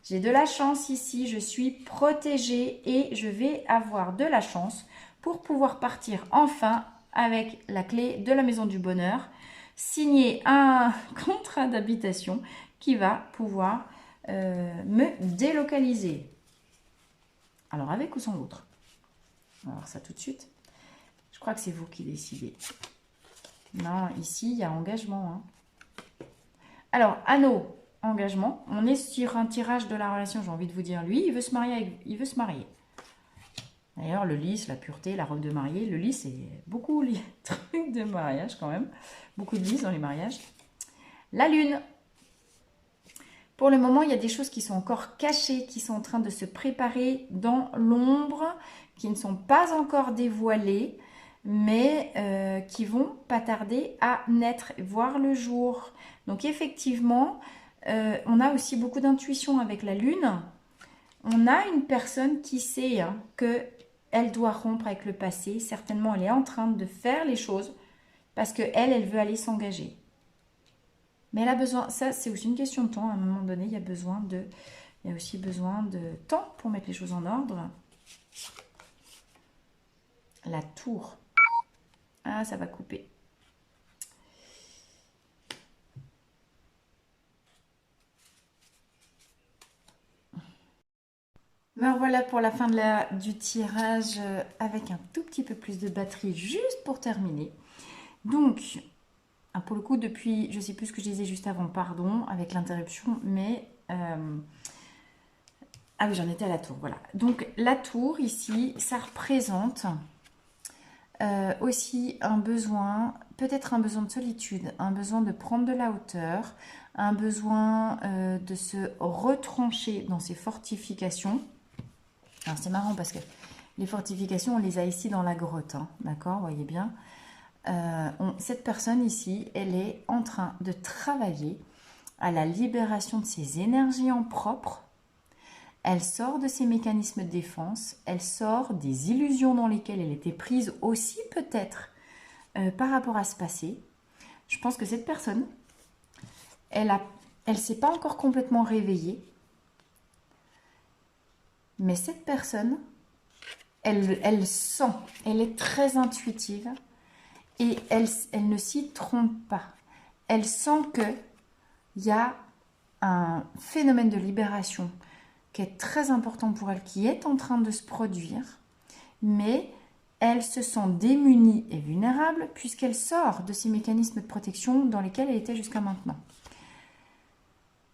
J'ai de la chance ici. Je suis protégée et je vais avoir de la chance pour pouvoir partir enfin avec la clé de la maison du bonheur. Signer un contrat d'habitation qui va pouvoir me délocaliser. Alors, avec ou sans l'autre? On va voir ça tout de suite. Je crois que c'est vous qui décidez. Non, ici, il y a engagement. Hein. Alors, anneau, engagement. On est sur un tirage de la relation, j'ai envie de vous dire. Lui, il veut se marier. Il veut se marier. D'ailleurs, le lys, la pureté, la robe de mariée, le lys, c'est beaucoup les trucs de mariage quand même. Beaucoup de lys dans les mariages. La lune. Pour le moment, il y a des choses qui sont encore cachées, qui sont en train de se préparer dans l'ombre, qui ne sont pas encore dévoilées, mais qui vont pas tarder à naître, voir le jour. Donc effectivement, on a aussi beaucoup d'intuition avec la lune. On a une personne qui sait que elle doit rompre avec le passé. Certainement, elle est en train de faire les choses parce que elle veut aller s'engager. Mais elle a besoin, ça c'est aussi une question de temps. À un moment donné, il y a aussi besoin de temps pour mettre les choses en ordre. La tour. Ah, ça va couper. Ben voilà pour la fin du tirage avec un tout petit peu plus de batterie juste pour terminer. Donc, pour le coup, depuis, je ne sais plus ce que je disais juste avant, pardon, avec l'interruption, mais... ah oui, j'en étais à la tour, voilà. Donc, la tour, ici, ça représente aussi un besoin, peut-être un besoin de solitude, un besoin de prendre de la hauteur, un besoin de se retrancher dans ses fortifications. Alors, c'est marrant parce que les fortifications, on les a ici dans la grotte, hein, d'accord, vous voyez bien. Cette personne ici, elle est en train de travailler à la libération de ses énergies en propre. Elle sort de ses mécanismes de défense, elle sort des illusions dans lesquelles elle était prise aussi peut-être par rapport à ce passé. Je pense que cette personne, elle s'est pas encore complètement réveillée, mais cette personne, elle sent, elle est très intuitive et elle ne s'y trompe pas. Elle sent qu'il y a un phénomène de libération qui est très important pour elle, qui est en train de se produire, mais elle se sent démunie et vulnérable puisqu'elle sort de ces mécanismes de protection dans lesquels elle était jusqu'à maintenant.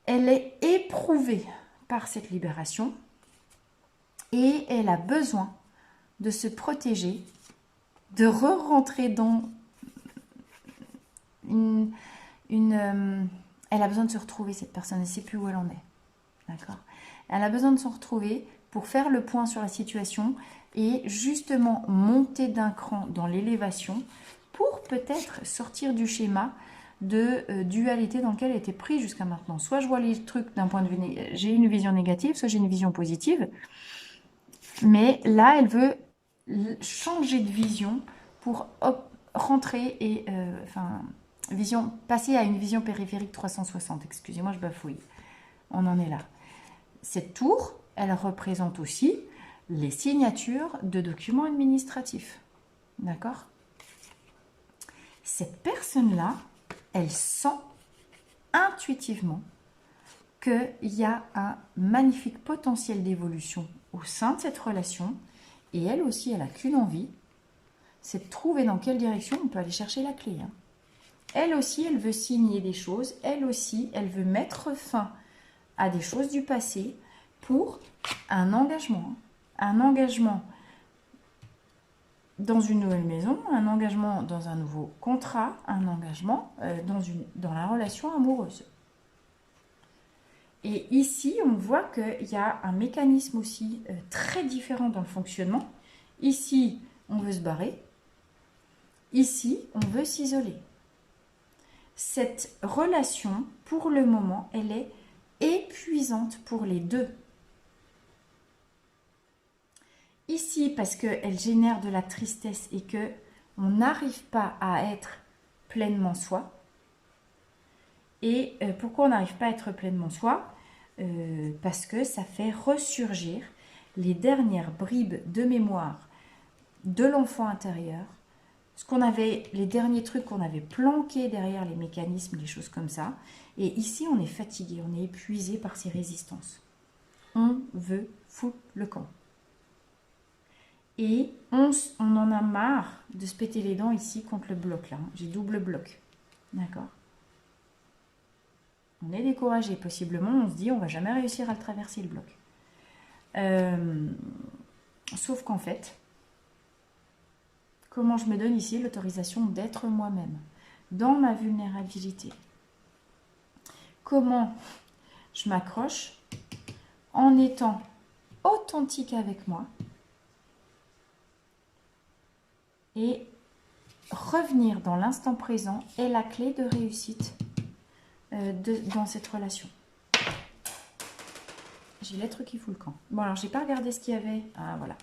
Elle est éprouvée par cette libération et elle a besoin de se protéger, de re-rentrer dans elle a besoin de se retrouver, cette personne, elle ne sait plus où elle en est. D'accord ? Elle a besoin de se retrouver pour faire le point sur la situation et justement monter d'un cran dans l'élévation pour peut-être sortir du schéma de dualité dans lequel elle était prise jusqu'à maintenant. Soit je vois les trucs d'un point de vue, j'ai une vision négative, soit j'ai une vision positive. Mais là, elle veut changer de vision pour rentrer et passer à une vision périphérique 360. Excusez-moi, je bafouille. On en est là. Cette tour, elle représente aussi les signatures de documents administratifs. D'accord ? Cette personne-là, elle sent intuitivement qu'il y a un magnifique potentiel d'évolution au sein de cette relation. Et elle aussi, elle n'a qu'une envie, c'est de trouver dans quelle direction on peut aller chercher la clé. Hein. Elle aussi, elle veut signer des choses. Elle aussi, elle veut mettre fin à des choses du passé pour un engagement. Un engagement dans une nouvelle maison, un engagement dans un nouveau contrat, un engagement dans la relation amoureuse. Et ici, on voit qu'il y a un mécanisme aussi très différent dans le fonctionnement. Ici, on veut se barrer. Ici, on veut s'isoler. Cette relation, pour le moment, elle est épuisante pour les deux. Ici, parce qu'elle génère de la tristesse et qu'on n'arrive pas à être pleinement soi. Et pourquoi on n'arrive pas à être pleinement soi ? Parce que ça fait ressurgir les dernières bribes de mémoire de l'enfant intérieur, les derniers trucs qu'on avait planqués derrière les mécanismes, des choses comme ça. Et ici, on est fatigué, on est épuisé par ces résistances. On veut foutre le camp. Et on en a marre de se péter les dents ici contre le bloc là. J'ai double bloc. D'accord ? On est découragé, possiblement, on se dit on va jamais réussir à le traverser le bloc. Sauf qu'en fait, comment je me donne ici l'autorisation d'être moi-même, dans ma vulnérabilité? Comment je m'accroche en étant authentique avec moi et revenir dans l'instant présent est la clé de réussite dans cette relation. J'ai l'être qui fout le camp. Bon, alors, j'ai pas regardé ce qu'il y avait. Ah, voilà.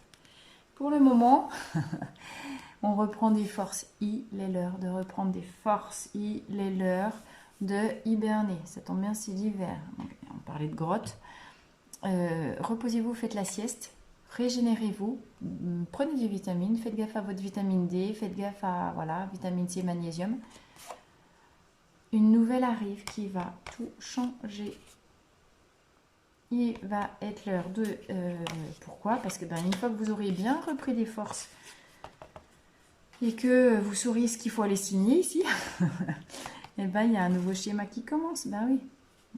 Pour le moment, on reprend des forces. Il est l'heure de reprendre des forces. Il est l'heure de hiberner. Ça tombe bien, c'est l'hiver. On parlait de grotte. Reposez-vous, faites la sieste. Régénérez-vous. Prenez des vitamines. Faites gaffe à votre vitamine D. Faites gaffe à, voilà, vitamine C, magnésium. Une nouvelle arrive qui va tout changer. Il va être l'heure de... pourquoi? Parce que une fois que vous aurez bien repris des forces et que vous saurez ce qu'il faut aller signer ici, et il y a un nouveau schéma qui commence. Ben oui.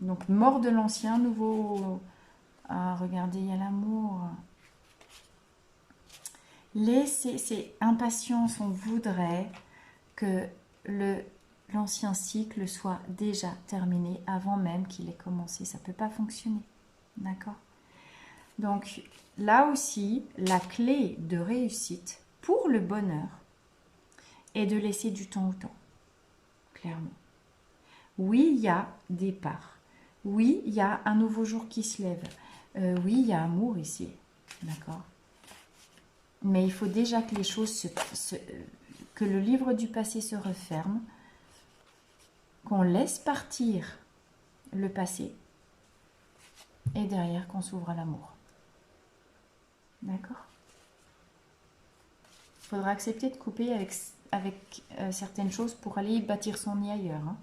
Donc, mort de l'ancien, nouveau... Ah, regardez, il y a l'amour. C'est impatience. On voudrait que l'ancien cycle soit déjà terminé avant même qu'il ait commencé. Ça ne peut pas fonctionner. D'accord? Donc, là aussi, la clé de réussite pour le bonheur est de laisser du temps au temps. Clairement. Oui, il y a départ. Oui, il y a un nouveau jour qui se lève. Oui, il y a amour ici. D'accord? Mais il faut déjà que les choses que le livre du passé se referme, qu'on laisse partir le passé et derrière qu'on s'ouvre à l'amour. D'accord? Il faudra accepter de couper avec certaines choses pour aller bâtir son nid ailleurs. Hein.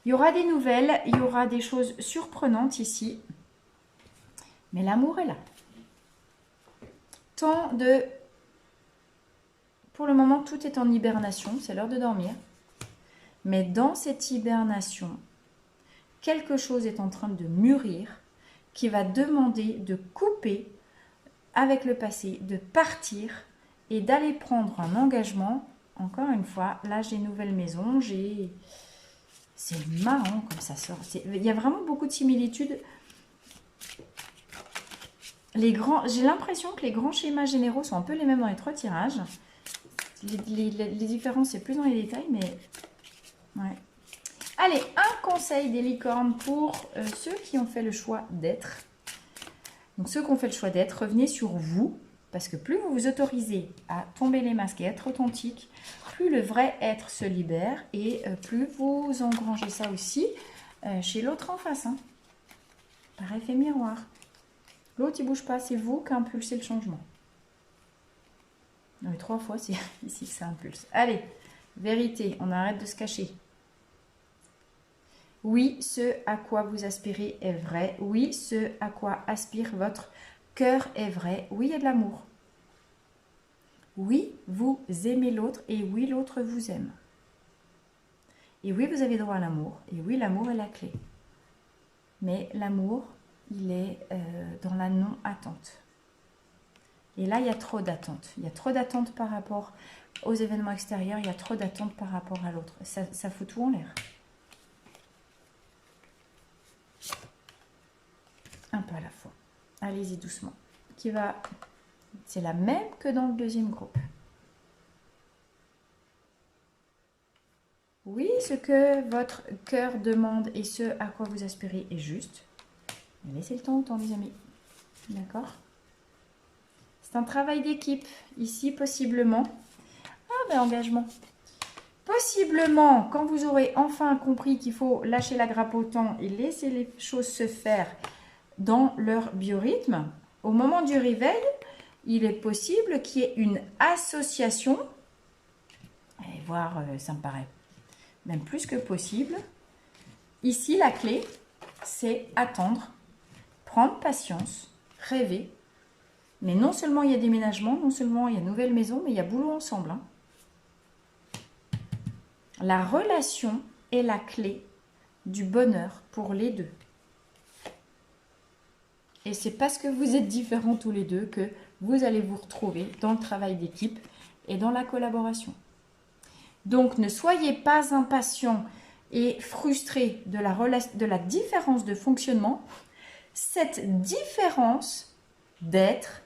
Il y aura des nouvelles, il y aura des choses surprenantes ici. Mais l'amour est là. Pour le moment, tout est en hibernation. C'est l'heure de dormir. Mais dans cette hibernation, quelque chose est en train de mûrir qui va demander de couper avec le passé, de partir et d'aller prendre un engagement. Encore une fois, là, j'ai une nouvelle maison. C'est marrant comme ça sort. Il y a vraiment beaucoup de similitudes. J'ai l'impression que les grands schémas généraux sont un peu les mêmes dans les 3 tirages. Les différences, c'est plus dans les détails, mais... Ouais. Allez, un conseil des licornes pour ceux qui ont fait le choix d'être. Donc, ceux qui ont fait le choix d'être, revenez sur vous. Parce que plus vous vous autorisez à tomber les masques et être authentique, plus le vrai être se libère et plus vous engrangez ça aussi chez l'autre en face. Hein. Par effet miroir. L'autre, il ne bouge pas, c'est vous qui impulsez le changement. Non, mais 3 fois, c'est ici que ça impulse. Allez, vérité, on arrête de se cacher. Oui, ce à quoi vous aspirez est vrai. Oui, ce à quoi aspire votre cœur est vrai. Oui, il y a de l'amour. Oui, vous aimez l'autre et oui, l'autre vous aime. Et oui, vous avez droit à l'amour. Et oui, l'amour est la clé. Mais l'amour, il est dans la non-attente. Et là, il y a trop d'attentes. Il y a trop d'attentes par rapport aux événements extérieurs. Il y a trop d'attentes par rapport à l'autre. Ça fout tout en l'air. Un pas à la fois. Allez-y doucement. C'est la même que dans le deuxième groupe. Oui, ce que votre cœur demande et ce à quoi vous aspirez est juste. Mais laissez le temps au temps, les amis. D'accord? C'est un travail d'équipe. Ici, possiblement. Ah, ben engagement. Possiblement, quand vous aurez enfin compris qu'il faut lâcher la grappe au temps et laisser les choses se faire dans leur biorhythme, au moment du réveil, il est possible qu'il y ait une association, et voir, ça me paraît même plus que possible. Ici, la clé, c'est attendre, prendre patience, rêver. Mais non seulement il y a déménagement, non seulement il y a nouvelle maison, mais il y a boulot ensemble. Hein. La relation est la clé du bonheur pour les deux. Et c'est parce que vous êtes différents tous les deux que vous allez vous retrouver dans le travail d'équipe et dans la collaboration. Donc, ne soyez pas impatient et frustré de la différence de fonctionnement. Cette différence d'être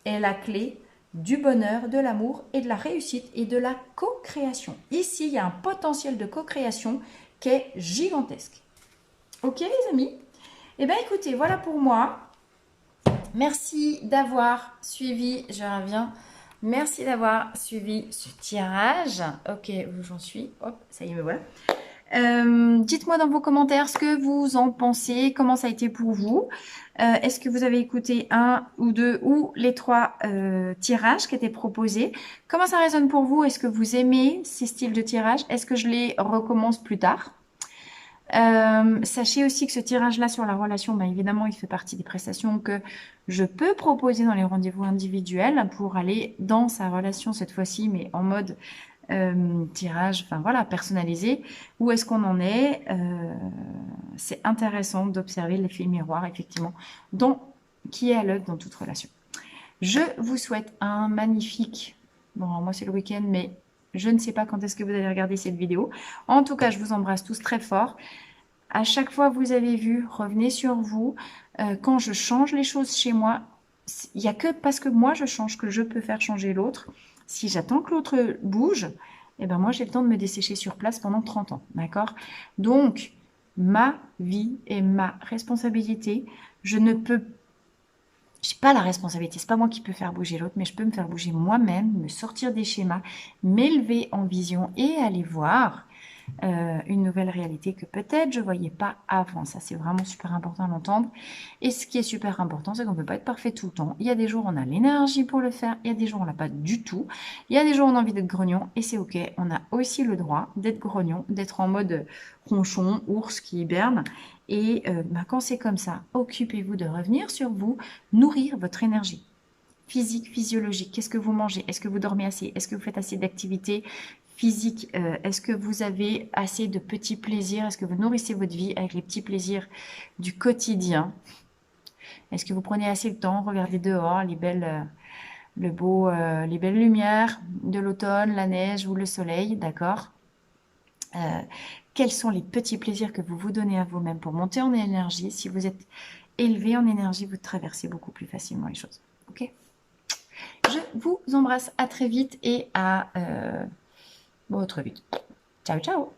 est la clé du bonheur, de l'amour et de la réussite et de la co-création. Ici, il y a un potentiel de co-création qui est gigantesque. Ok les amis? Eh bien écoutez, voilà pour moi. Merci d'avoir suivi, je reviens. Merci d'avoir suivi ce tirage. Ok, où j'en suis? Hop, ça y est, me voilà. Dites-moi dans vos commentaires ce que vous en pensez, comment ça a été pour vous. Est-ce que vous avez écouté un ou deux ou les trois tirages qui étaient proposés? Comment ça résonne pour vous? Est-ce que vous aimez ces styles de tirage? Est-ce que je les recommence plus tard? Sachez aussi que ce tirage-là sur la relation, bah, évidemment, il fait partie des prestations que je peux proposer dans les rendez-vous individuels pour aller dans sa relation cette fois-ci, mais en mode tirage, enfin voilà, personnalisé. Où est-ce qu'on en est? C'est intéressant d'observer l'effet miroir, effectivement, qui est à l'œuvre dans toute relation. Je vous souhaite un magnifique... Bon, moi c'est le week-end, mais je ne sais pas quand est-ce que vous allez regarder cette vidéo. En tout cas, je vous embrasse tous très fort. À chaque fois, vous avez vu, revenez sur vous. Quand je change les choses chez moi, il n'y a que parce que moi je change que je peux faire changer l'autre. Si j'attends que l'autre bouge, eh ben moi j'ai le temps de me dessécher sur place pendant 30 ans. D'accord? Donc, ma vie est ma responsabilité. Je ne peux j'ai pas la responsabilité, c'est pas moi qui peux faire bouger l'autre, mais je peux me faire bouger moi-même, me sortir des schémas, m'élever en vision et aller voir une nouvelle réalité que peut-être je ne voyais pas avant. Ça, c'est vraiment super important à l'entendre. Et ce qui est super important, c'est qu'on ne peut pas être parfait tout le temps. Il y a des jours où on a l'énergie pour le faire, il y a des jours où on l'a pas du tout. Il y a des jours où on a envie d'être grognon et c'est ok. On a aussi le droit d'être grognon, d'être en mode ronchon, ours qui hiberne. Et quand c'est comme ça, occupez-vous de revenir sur vous, nourrir votre énergie physique, physiologique. Qu'est-ce que vous mangez? Est-ce que vous dormez assez? Est-ce que vous faites assez d'activités physiques? Est-ce que vous avez assez de petits plaisirs? Est-ce que vous nourrissez votre vie avec les petits plaisirs du quotidien? Est-ce que vous prenez assez de temps? Regardez dehors les belles, les belles lumières de l'automne, la neige ou le soleil, d'accord? Quels sont les petits plaisirs que vous vous donnez à vous-même pour monter en énergie? Si vous êtes élevé en énergie, vous traversez beaucoup plus facilement les choses. Ok? Je vous embrasse à très vite et à... très vite. Ciao, ciao!